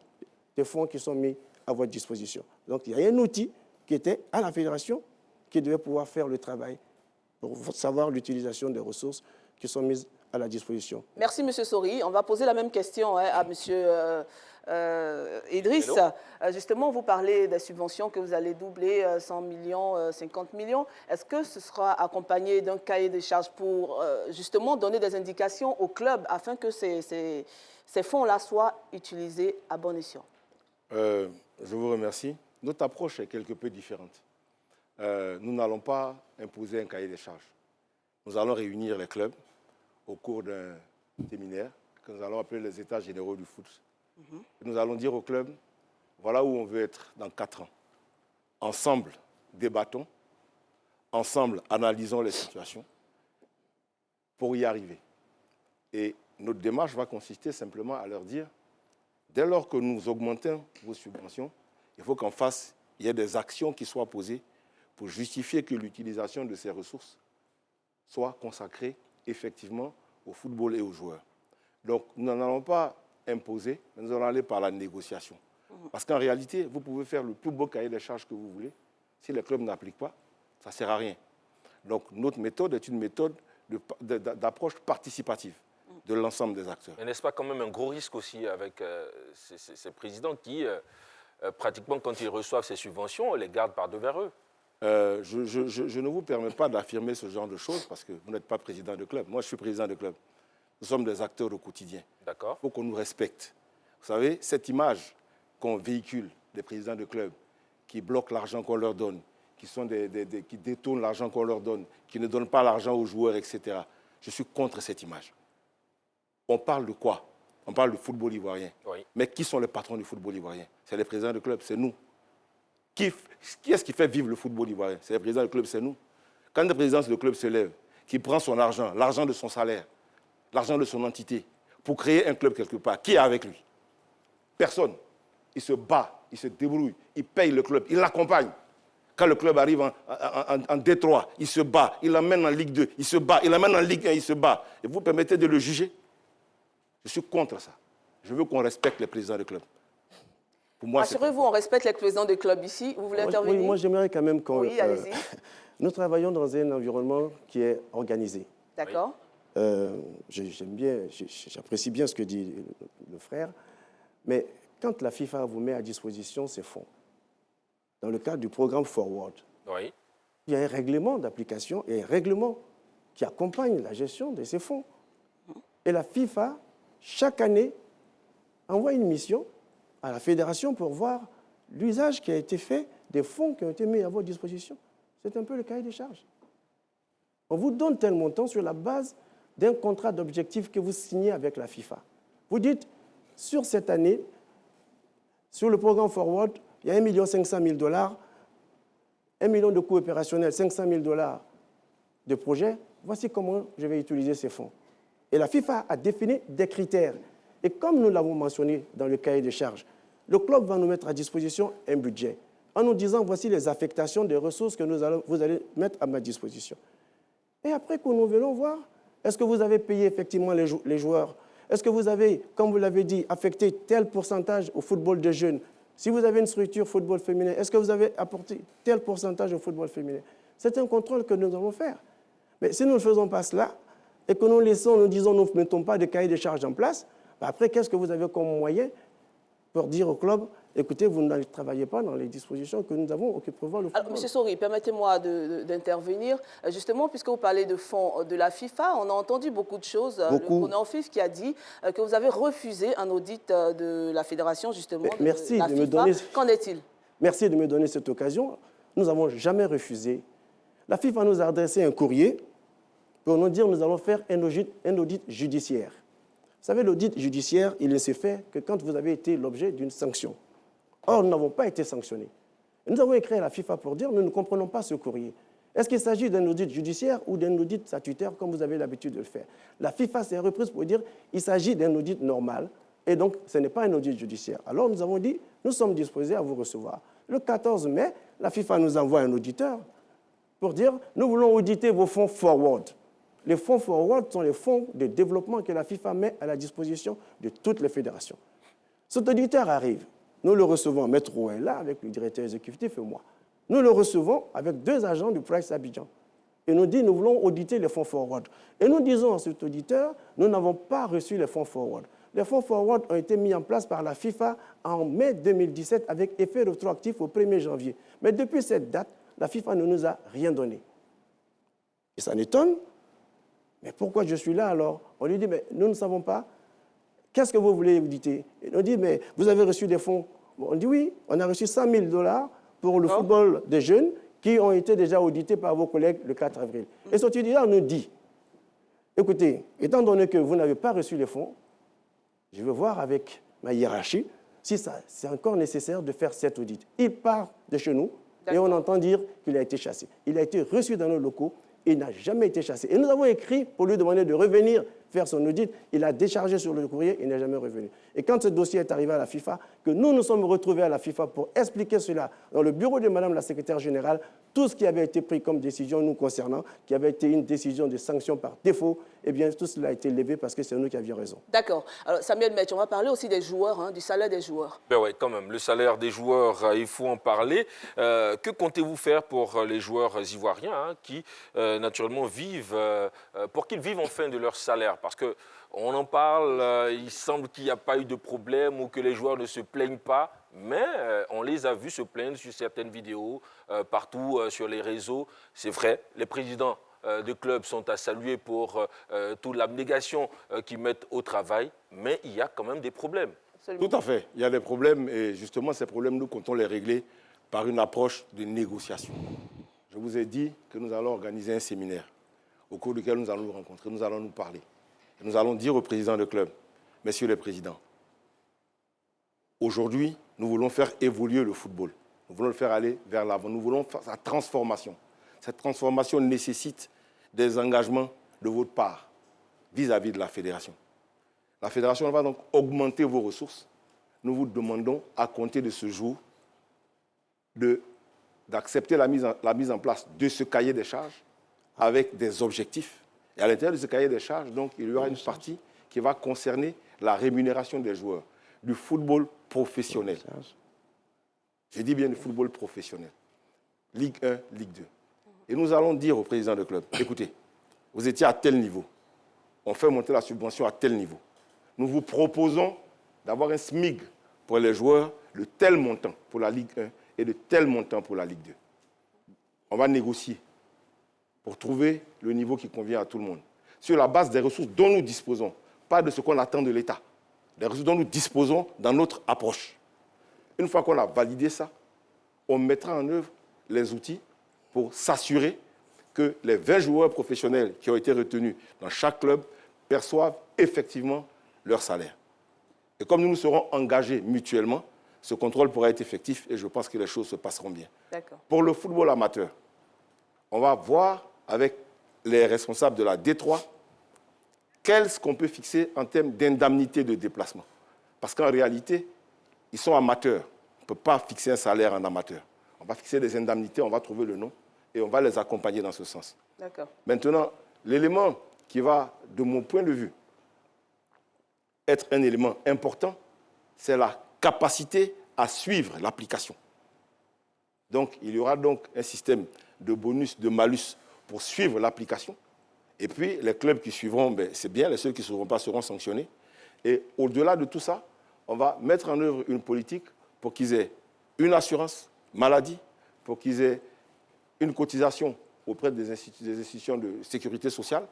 des fonds qui sont mis à votre disposition. Donc il y a un outil qui était à la fédération qui devait pouvoir faire le travail pour savoir l'utilisation des ressources qui sont mises à la disposition. Merci, M. Sori. On va poser la même question à M. Idriss. Justement, vous parlez des subventions que vous allez doubler, 100 millions, 50 millions. Est-ce que ce sera accompagné d'un cahier de charges pour justement donner des indications aux clubs afin que ces fonds-là soient utilisés à bon escient? Je vous remercie. Notre approche est quelque peu différente. Nous n'allons pas imposer un cahier des charges. nous allons réunir les clubs au cours d'un séminaire que nous allons appeler les États généraux du foot. Et nous allons dire aux clubs, voilà où on veut être dans 4 ans. Ensemble, débattons. Ensemble, analysons les situations pour y arriver. Et notre démarche va consister simplement à leur dire, dès lors que nous augmentons vos subventions, il faut qu'en face, il y ait des actions qui soient posées pour justifier que l'utilisation de ces ressources soit consacrée effectivement au football et aux joueurs. Donc, nous n'en allons pas imposer, mais nous allons aller par la négociation. Parce qu'en réalité, vous pouvez faire le plus beau cahier des charges que vous voulez. Si les clubs n'appliquent pas, ça ne sert à rien. Donc, notre méthode est une méthode d'approche participative de l'ensemble des acteurs. Mais n'est-ce pas quand même un gros risque aussi avec ces présidents qui, pratiquement, quand ils reçoivent ces subventions, les gardent par devers eux? Je ne vous permets pas d'affirmer ce genre de choses parce que vous n'êtes pas président de club. Moi, je suis président de club. Nous sommes des acteurs au quotidien. D'accord. Il faut qu'on nous respecte. Vous savez, cette image qu'on véhicule des présidents de club qui bloquent l'argent qu'on leur donne, qui détournent l'argent qu'on leur donne, qui ne donnent pas l'argent aux joueurs, etc. Je suis contre cette image. On parle de quoi? On parle du football ivoirien. Oui. Mais qui sont les patrons du football ivoirien? C'est les présidents de club, c'est nous. Qui est-ce qui fait vivre le football ivoirien? C'est les présidents de club, c'est nous. Quand le président de club se lève, qui prend son argent, l'argent de son salaire, l'argent de son entité, pour créer un club quelque part, qui est avec lui? Personne. Il se bat, il se débrouille, il paye le club, il l'accompagne. Quand le club arrive en Détroit, il se bat, il l'emmène en Ligue 2, il se bat, il l'emmène en Ligue 1, il se bat. Et vous permettez de le juger? Je suis contre ça. Je veux qu'on respecte les présidents de club. Pour moi, assurez-vous, on respecte les présidents de club ici. Vous voulez intervenir? Oui, moi j'aimerais quand même qu'on... Oui, allez-y. Nous travaillons dans un environnement qui est organisé. D'accord. J'aime bien, j'apprécie bien ce que dit le frère, mais quand la FIFA vous met à disposition ces fonds, dans le cadre du programme Forward, Oui. il y a un règlement d'application et un règlement qui accompagne la gestion de ces fonds. Et la FIFA, chaque année, envoie une mission à la fédération pour voir l'usage qui a été fait des fonds qui ont été mis à votre disposition. C'est un peu le cahier des charges. On vous donne tel montant sur la base d'un contrat d'objectif que vous signez avec la FIFA. Vous dites, sur cette année, sur le programme Forward, il y a 1 500 000 $, 1 million de coûts opérationnels, 500 000 $ de projet. Voici comment je vais utiliser ces fonds. Et la FIFA a défini des critères. Et comme nous l'avons mentionné dans le cahier de charges, le club va nous mettre à disposition un budget en nous disant voici les affectations des ressources que vous allez mettre à ma disposition. Et après que nous venons voir, est-ce que vous avez payé effectivement les joueurs? Est-ce que vous avez, comme vous l'avez dit, affecté tel pourcentage au football de jeunes? Si vous avez une structure football féminin, est-ce que vous avez apporté tel pourcentage au football féminin? C'est un contrôle que nous allons faire. Mais si nous ne faisons pas cela et que nous laissons, nous disons, nous ne mettons pas de cahier de charges en place, après, qu'est-ce que vous avez comme moyen pour dire au club, écoutez, vous ne travaillez pas dans les dispositions que nous avons qui prévoient le football? Alors, Monsieur Sori, permettez-moi d'intervenir. Justement, puisque vous parlez de fonds de la FIFA, on a entendu beaucoup de choses. Beaucoup. Le CONAFIF qui a dit que vous avez refusé un audit de la fédération, justement, merci de la de FIFA. me donner... Qu'en est-il? Merci de me donner cette occasion. Nous n'avons jamais refusé. La FIFA nous a adressé un courrier pour nous dire que nous allons faire un audit judiciaire. Vous savez, l'audit judiciaire, il ne se fait que quand vous avez été l'objet d'une sanction. Or, nous n'avons pas été sanctionnés. Et nous avons écrit à la FIFA pour dire nous ne comprenons pas ce courrier. Est-ce qu'il s'agit d'un audit judiciaire ou d'un audit statutaire comme vous avez l'habitude de le faire? La FIFA s'est reprise pour dire qu'il s'agit d'un audit normal et donc ce n'est pas un audit judiciaire. Alors nous avons dit nous sommes disposés à vous recevoir. Le 14 mai, la FIFA nous envoie un auditeur pour dire nous voulons auditer vos fonds forward. Les fonds forward sont les fonds de développement que la FIFA met à la disposition de toutes les fédérations. Cet auditeur arrive. Nous le recevons, Maître Roux est là, avec le directeur exécutif et moi. Nous le recevons avec 2 agents du Price Abidjan. Et nous dit, nous voulons auditer les fonds forward. Et nous disons à cet auditeur, nous n'avons pas reçu les fonds forward. Les fonds forward ont été mis en place par la FIFA en mai 2017 avec effet rétroactif au 1er janvier. Mais depuis cette date, la FIFA ne nous a rien donné. Et ça m'étonne. Mais pourquoi je suis là alors? On lui dit, mais nous ne savons pas. Qu'est-ce que vous voulez auditer? Et on dit, mais vous avez reçu des fonds? On dit oui, on a reçu 100 000 $ pour le football des jeunes qui ont été déjà audités par vos collègues le 4 avril. Et ce étudiant nous dit, écoutez, étant donné que vous n'avez pas reçu les fonds, je veux voir avec ma hiérarchie si c'est encore nécessaire de faire cet audit. Il part de chez nous et on entend dire qu'il a été chassé. Il a été reçu dans nos locaux et il n'a jamais été chassé. Et nous avons écrit pour lui demander de revenir faire son audit. Il a déchargé sur le courrier, il n'est jamais revenu. Et quand ce dossier est arrivé à la FIFA, que nous nous sommes retrouvés à la FIFA pour expliquer cela dans le bureau de Madame la secrétaire générale, tout ce qui avait été pris comme décision nous concernant, qui avait été une décision de sanction par défaut, eh bien tout cela a été levé parce que c'est nous qui avions raison. D'accord. Alors Samuel Metch, on va parler aussi des joueurs, hein, du salaire des joueurs. Ben ouais, quand même, le salaire des joueurs, il faut en parler. Que comptez-vous faire pour les joueurs ivoiriens qui, naturellement, vivent, pour qu'ils vivent enfin de leur salaire? Parce qu'on en parle, il semble qu'il n'y a pas eu de problème ou que les joueurs ne se plaignent pas, mais on les a vus se plaindre sur certaines vidéos, partout sur les réseaux. C'est vrai, les présidents de clubs sont à saluer pour toute l'abnégation qu'ils mettent au travail, mais il y a quand même des problèmes. Absolument. Tout à fait. Il y a des problèmes et justement, ces problèmes, nous comptons les régler par une approche de négociation. Je vous ai dit que nous allons organiser un séminaire au cours duquel nous allons nous rencontrer, nous allons nous parler. Et nous allons dire aux présidents de club, messieurs les présidents, aujourd'hui, nous voulons faire évoluer le football. Nous voulons le faire aller vers l'avant. Nous voulons faire sa transformation. Cette transformation nécessite des engagements de votre part vis-à-vis de la fédération. La fédération va donc augmenter vos ressources. Nous vous demandons, à compter de ce jour, d'accepter la mise en place de ce cahier des charges avec des objectifs. Et à l'intérieur de ce cahier des charges, donc, il y aura une partie qui va concerner la rémunération des joueurs du football professionnel. Je dis bien du football professionnel. Ligue 1, Ligue 2. Et nous allons dire au président de club, écoutez, vous étiez à tel niveau, on fait monter la subvention à tel niveau. Nous vous proposons d'avoir un SMIG pour les joueurs de tel montant pour la Ligue 1 et de tel montant pour la Ligue 2. On va négocier pour trouver le niveau qui convient à tout le monde. Sur la base des ressources dont nous disposons, pas de ce qu'on attend de l'État, des ressources dont nous disposons dans notre approche. Une fois qu'on a validé ça, on mettra en œuvre les outils pour s'assurer que les 20 joueurs professionnels qui ont été retenus dans chaque club perçoivent effectivement leur salaire. Et comme nous nous serons engagés mutuellement, ce contrôle pourra être effectif et je pense que les choses se passeront bien. Pour le football amateur, on va voir avec les responsables de la D3 qu'est-ce qu'on peut fixer en termes d'indemnité de déplacement. Parce qu'en réalité, ils sont amateurs. On ne peut pas fixer un salaire en amateur. On va fixer des indemnités, on va trouver le nom et on va les accompagner dans ce sens. Maintenant, l'élément qui va, de mon point de vue, être un élément important, c'est la capacité à suivre l'application. Donc, il y aura donc un système de bonus, de malus pour suivre l'application. Et puis, les clubs qui suivront, ben, c'est bien, les ceux qui ne suivront pas seront sanctionnés. Et au-delà de tout ça, on va mettre en œuvre une politique pour qu'ils aient une assurance maladie, pour qu'ils aient une cotisation auprès des institutions de sécurité sociale,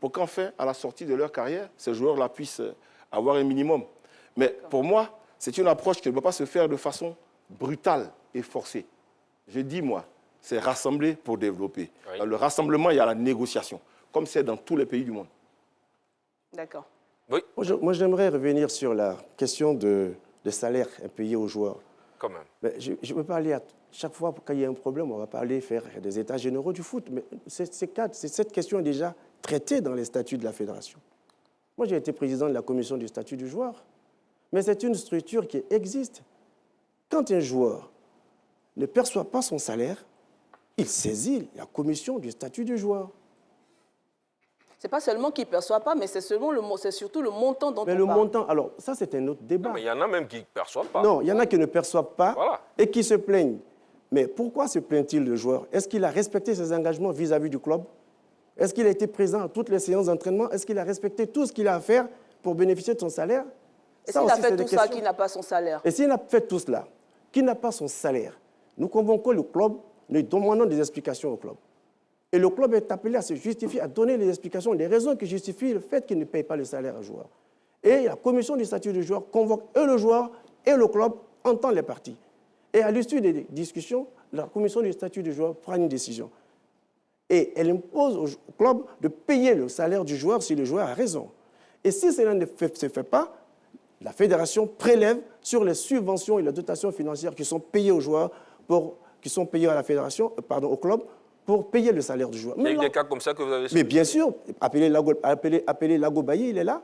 pour qu'enfin, à la sortie de leur carrière, ces joueurs-là puissent avoir un minimum. Mais pour moi, c'est une approche qui ne peut pas se faire de façon brutale et forcée. Je dis, moi, c'est rassembler pour développer. Oui. Dans le rassemblement, il y a la négociation, comme c'est dans tous les pays du monde. D'accord. Oui. Moi, j'aimerais revenir sur la question de salaire impayé aux joueurs. Quand même. Mais je ne peux pas aller à chaque fois qu'il y a un problème, on va pas aller faire des états généraux du foot. Mais cette question est déjà traitée dans les statuts de la fédération. Moi, j'ai été président de la commission du statut du joueur. Mais c'est une structure qui existe. Quand un joueur ne perçoit pas son salaire, il saisit la commission du statut du joueur. Ce n'est pas seulement qu'il ne perçoit pas, mais c'est surtout le montant dont on parle. Mais le montant, alors ça c'est un autre débat. Non, mais il y en a même qui ne perçoivent pas. Non, il y en a qui ne perçoivent pas voilà. Et qui se plaignent. Mais pourquoi se plaint-il le joueur? Est-ce qu'il a respecté ses engagements vis-à-vis du club? Est-ce qu'il a été présent à toutes les séances d'entraînement? Est-ce qu'il a respecté tout ce qu'il a à faire pour bénéficier de son salaire? Et s'il a fait tout ça, qui n'a pas son salaire? Et s'il a fait tout cela, qui n'a pas son salaire, nous convoquons le club, nous demandons des explications au club. Et le club est appelé à se justifier, à donner les explications, les raisons qui justifient le fait qu'il ne paye pas le salaire au joueur. Et la commission du statut du joueur convoque et le joueur et le club, entend les parties. Et à l'issue des discussions, la commission du statut du joueur prend une décision. Et elle impose au club de payer le salaire du joueur si le joueur a raison. Et si cela ne se fait pas, la fédération prélève sur les subventions et les dotations financières qui sont payées aux joueurs, qui sont payées à la fédération, au club, pour payer le salaire du joueur. Il y a eu des cas comme ça que vous avez Mais bien sûr, appelez Lago Bailly, il est là.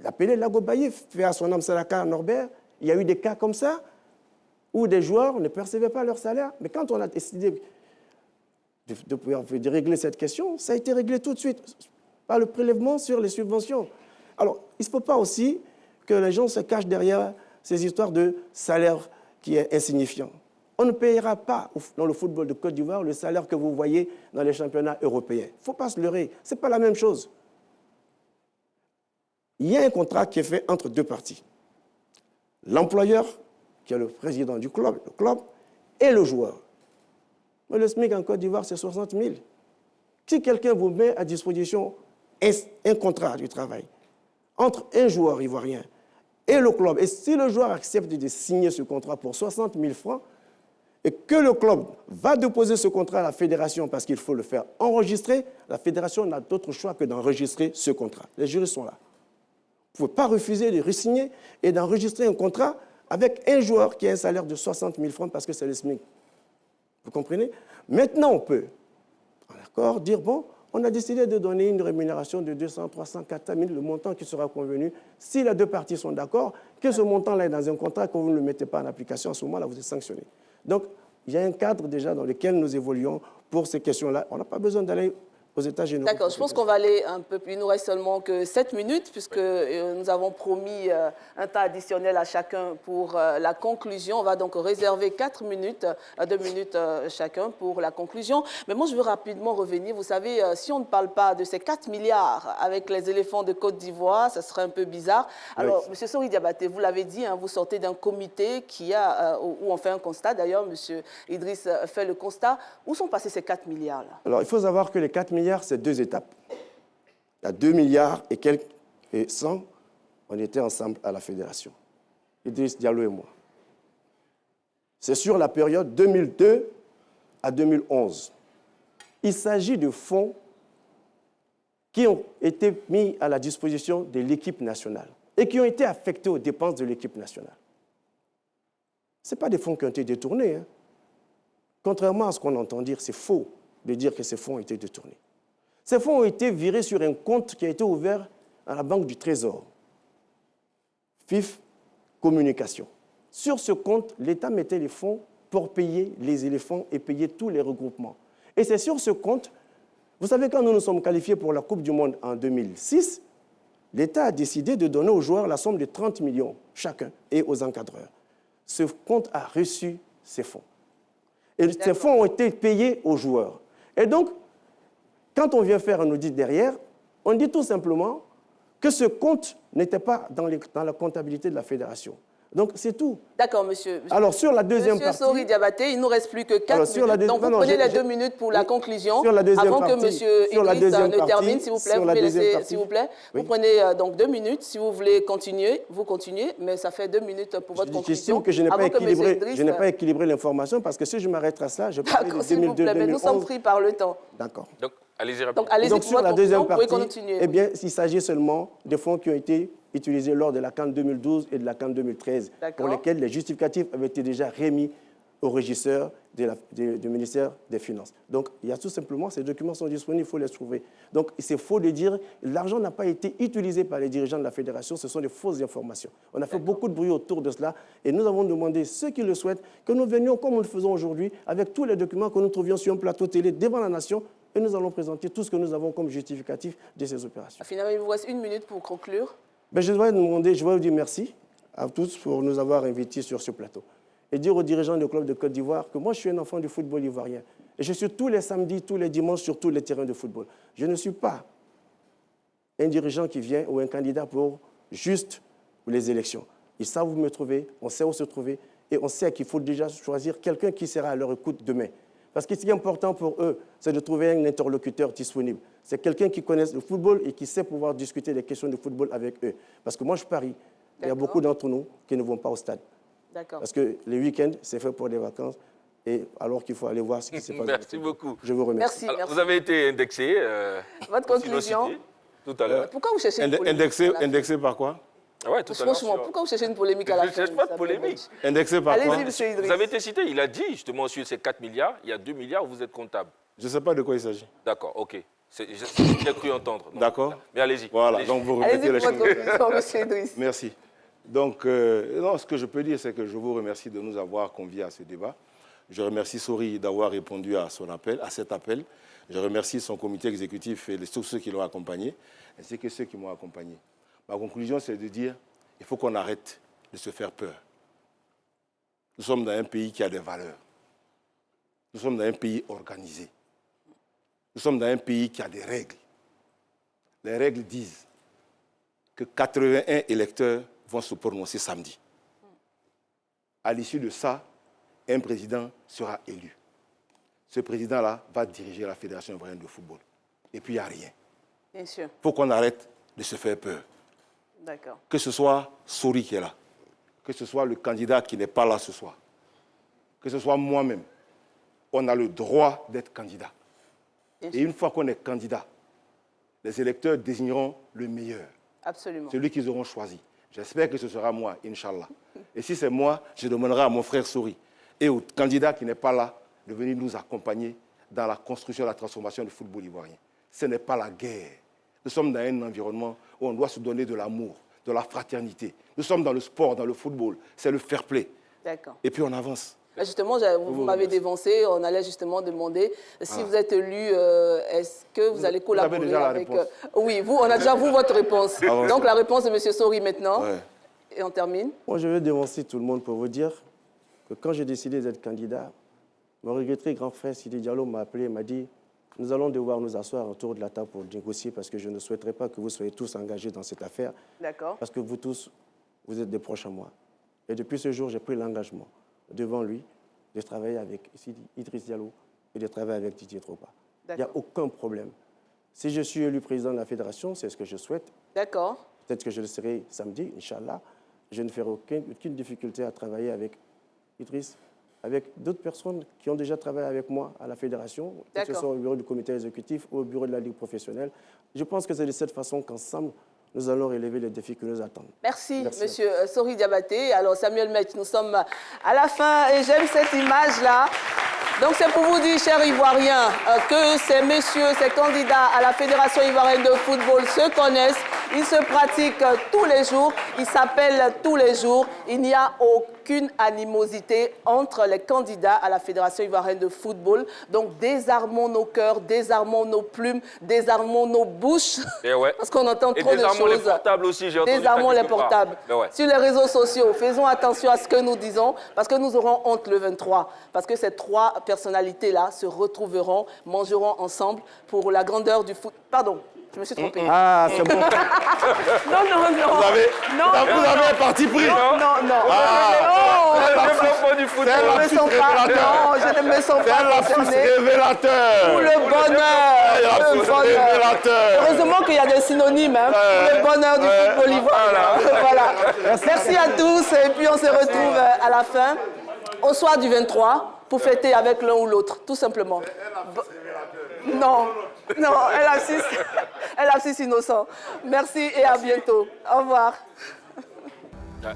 Appelez Lago Bailly, fait à son âme Salaka à Norbert. Il y a eu des cas comme ça où des joueurs ne percevaient pas leur salaire. Mais quand on a décidé de régler cette question, ça a été réglé tout de suite par le prélèvement sur les subventions. Alors, il ne faut pas aussi que les gens se cachent derrière ces histoires de salaire qui est insignifiant. On ne payera pas dans le football de Côte d'Ivoire le salaire que vous voyez dans les championnats européens. Il ne faut pas se leurrer, ce n'est pas la même chose. Il y a un contrat qui est fait entre deux parties. L'employeur, qui est le président du club, et le joueur. Mais le SMIC en Côte d'Ivoire, c'est 60 000. Si quelqu'un vous met à disposition un contrat du travail entre un joueur ivoirien et le club, et si le joueur accepte de signer ce contrat pour 60 000 francs, et que le club va déposer ce contrat à la fédération parce qu'il faut le faire enregistrer, la fédération n'a d'autre choix que d'enregistrer ce contrat. Les juristes sont là. Vous ne pouvez pas refuser de re-signer et d'enregistrer un contrat avec un joueur qui a un salaire de 60 000 francs parce que c'est le SMIC. Vous comprenez? Maintenant, on peut, d'accord, dire, bon, on a décidé de donner une rémunération de 200, 300, 400 000, le montant qui sera convenu. Si les deux parties sont d'accord, que ce montant-là est dans un contrat, que vous ne le mettez pas en application, à ce moment-là, vous êtes sanctionné. Donc, il y a un cadre déjà dans lequel nous évoluons pour ces questions-là. On n'a pas besoin d'aller aux États généraux. D'accord, je pense qu'on va aller un peu plus. Il nous reste seulement que 7 minutes, puisque nous avons promis un temps additionnel à chacun pour la conclusion. On va donc réserver 4 minutes, 2 minutes chacun pour la conclusion. Mais moi, je veux rapidement revenir. Vous savez, si on ne parle pas de ces 4 milliards avec les éléphants de Côte d'Ivoire, ça serait un peu bizarre. Alors, oui. M. Sori Diabaté, vous l'avez dit, hein, vous sortez d'un comité où on fait un constat. D'ailleurs, M. Idriss fait le constat. Où sont passés ces 4 milliards-là? Alors, il faut savoir que les 4 milliards, c'est 2 étapes. Il y a 2 milliards et quelques et 100, on était ensemble à la fédération. Idriss Diallo et moi. C'est sur la période 2002 à 2011. Il s'agit de fonds qui ont été mis à la disposition de l'équipe nationale et qui ont été affectés aux dépenses de l'équipe nationale. Ce ne sont pas des fonds qui ont été détournés. Hein. Contrairement à ce qu'on entend dire, c'est faux de dire que ces fonds ont été détournés. Ces fonds ont été virés sur un compte qui a été ouvert à la Banque du Trésor, FIF Communication. Sur ce compte, l'État mettait les fonds pour payer les éléphants et payer tous les regroupements. Et c'est sur ce compte, vous savez, quand nous nous sommes qualifiés pour la Coupe du Monde en 2006, l'État a décidé de donner aux joueurs la somme de 30 millions chacun et aux encadreurs. Ce compte a reçu ces fonds. Et ces fonds ont été payés aux joueurs. Et donc, quand on vient faire un audit derrière, on dit tout simplement que ce compte n'était pas dans la comptabilité de la fédération. Donc, c'est tout. D'accord, monsieur. Alors, sur la deuxième partie... Monsieur Sori Diabaté, il ne nous reste plus que 4 minutes. Donc, vous prenez les 2 minutes pour la conclusion. Avant que monsieur Idriss ne termine, s'il vous plaît. Vous pouvez laisser, s'il vous plaît. Vous prenez donc 2 minutes. Si vous voulez continuer, vous continuez. Mais ça fait 2 minutes pour votre conclusion. Que je n'ai pas équilibré l'information parce que si je m'arrête à ça, je peux parler de 2002, 2011. Mais nous sommes pris par le temps. D'accord. Donc, allez-y rapidement. Donc, allez-y pour sur la deuxième partie, continuer. eh bien, il s'agit seulement des fonds qui ont été utilisés lors de la CAN 2012 et de la CAN 2013, pour lesquels les justificatifs avaient été déjà remis au régisseur du ministère des Finances. Donc, il y a tout simplement, ces documents sont disponibles, il faut les trouver. Donc, c'est faux de dire que l'argent n'a pas été utilisé par les dirigeants de la fédération, ce sont des fausses informations. On a fait beaucoup de bruit autour de cela et nous avons demandé, ceux qui le souhaitent, que nous venions comme nous le faisons aujourd'hui, avec tous les documents que nous trouvions sur un plateau télé devant la nation, et nous allons présenter tout ce que nous avons comme justificatif de ces opérations. Finalement, il vous reste 1 minute pour conclure. Ben, je vais vous dire merci à tous pour nous avoir invités sur ce plateau. Et dire aux dirigeants du club de Côte d'Ivoire que moi, je suis un enfant du football ivoirien. Et je suis tous les samedis, tous les dimanches sur tous les terrains de football. Je ne suis pas un dirigeant qui vient ou un candidat pour juste les élections. Ils savent où me trouver, on sait où se trouver, et on sait qu'il faut déjà choisir quelqu'un qui sera à leur écoute demain. Parce que ce qui est important pour eux, c'est de trouver un interlocuteur disponible. C'est quelqu'un qui connaisse le football et qui sait pouvoir discuter des questions de football avec eux. Parce que moi, je parie, il y a beaucoup d'entre nous qui ne vont pas au stade. Parce que les week-ends, c'est fait pour des vacances. et alors qu'il faut aller voir ce qui se passe. Merci beaucoup. Je vous remercie. Merci, Alors, merci. vous avez été indexé. Votre conclusion? cité, tout à l'heure. Pourquoi vous cherchez une polémique? Indexé par quoi? Ah ouais, tout à l'heure. Franchement, pourquoi vous cherchez une polémique à la fin? Je ne cherche pas de polémique. Indexé par quoi? Allez-y, monsieur Idriss. Vous avez été cité, il a dit justement sur ces 4 milliards, il y a 2 milliards où vous êtes comptable. Je ne sais pas de quoi il s'agit. D'accord, ok. J'ai cru entendre. Donc, D'accord. Mais allez-y. Voilà, Allez-y. donc vous remettez Allez-y les pour choses. votre conclusion, monsieur Idriss. Merci. Donc, non, ce que je peux dire, c'est que je vous remercie de nous avoir conviés à ce débat. Je remercie Sori d'avoir répondu à son appel, à cet appel. Je remercie son comité exécutif et tous ceux qui l'ont accompagné, ainsi que ceux qui m'ont accompagné. Ma conclusion, c'est de dire qu'il faut qu'on arrête de se faire peur. Nous sommes dans un pays qui a des valeurs. Nous sommes dans un pays organisé. Nous sommes dans un pays qui a des règles. Les règles disent que 81 électeurs vont se prononcer samedi. À l'issue de ça, un président sera élu. Ce président-là va diriger la Fédération ivoirienne de football. Et puis, il n'y a rien. Bien sûr. Il faut qu'on arrête de se faire peur. D'accord. Que ce soit Sori qui est là, que ce soit le candidat qui n'est pas là ce soir, que ce soit moi-même, on a le droit d'être candidat. Bien Et sûr. une fois qu'on est candidat, les électeurs désigneront le meilleur, Absolument. celui qu'ils auront choisi. J'espère que ce sera moi, Inch'Allah. Et si c'est moi, je demanderai à mon frère Sori et au candidat qui n'est pas là de venir nous accompagner dans la construction et la transformation du football ivoirien. Ce n'est pas la guerre. Nous sommes dans un environnement où on doit se donner de l'amour, de la fraternité. Nous sommes dans le sport, dans le football. C'est le fair play. D'accord. Et puis on avance. Justement, vous m'avez dévancé. On allait justement demander si vous êtes élu, est-ce que vous allez collaborer avez déjà la avec... réponse. Oui, vous, on a déjà votre réponse. Ah, Donc la réponse de M. Sori maintenant. Ouais. Et on termine. Moi, je vais dénoncer tout le monde pour vous dire que quand j'ai décidé d'être candidat, mon regretté grand frère Sidi Diallo m'a appelé et m'a dit « Nous allons devoir nous asseoir autour de la table pour négocier parce que je ne souhaiterais pas que vous soyez tous engagés dans cette affaire. D'accord. Parce que vous tous, vous êtes des proches à moi. » Et depuis ce jour, j'ai pris l'engagement devant lui de travailler avec Sidi Idriss Diallo et de travailler avec Didier Drogba. Il n'y a aucun problème. Si je suis élu président de la fédération, c'est ce que je souhaite. D'accord. Peut-être que je le serai samedi, Inch'Allah. Je ne ferai aucune difficulté à travailler avec Idriss, avec d'autres personnes qui ont déjà travaillé avec moi à la fédération, que ce soit au bureau du comité exécutif ou au bureau de la ligue professionnelle. Je pense que c'est de cette façon qu'ensemble, nous allons relever les défis qui nous attendent. Merci, monsieur Sori Diabaté. Alors, Samuel Metch, nous sommes à la fin et j'aime cette image-là. Donc, c'est pour vous dire, chers Ivoiriens, que ces messieurs, ces candidats à la Fédération ivoirienne de football se connaissent, ils se pratiquent tous les jours, ils s'appellent tous les jours. Il n'y a aucune animosité entre les candidats à la Fédération ivoirienne de football. Donc, désarmons nos cœurs, désarmons nos plumes, désarmons nos bouches, Et ouais. parce qu'on entend Et trop de désarmons choses. les portables aussi, j'ai entendu ça Désarmons les quelque part. portables. Mais ouais. Sur les réseaux sociaux, faisons attention à ce que nous disons, parce que nous aurons honte le 23. Parce que ces trois personnalités-là se retrouveront, mangeront ensemble pour la grandeur du foot. Pardon, je me suis trompée. Ah, c'est bon. Non, non, non. Vous avez un parti pris. Non, non. Le développement du football. Je ne me sens pas, non, je ne me sens C'est un pas lapsus concernée. révélateur. Pour le bonheur. Le bonheur. Révélateur. Heureusement qu'il y a des synonymes hein, pour le bonheur du football ivoirien. Voilà. Merci à tous et puis on se retrouve à la fin, au soir du 23, pour fêter avec l'un ou l'autre, tout simplement. Non, non, elle a 6 innocents. Merci et à bientôt. Au revoir. Ouais.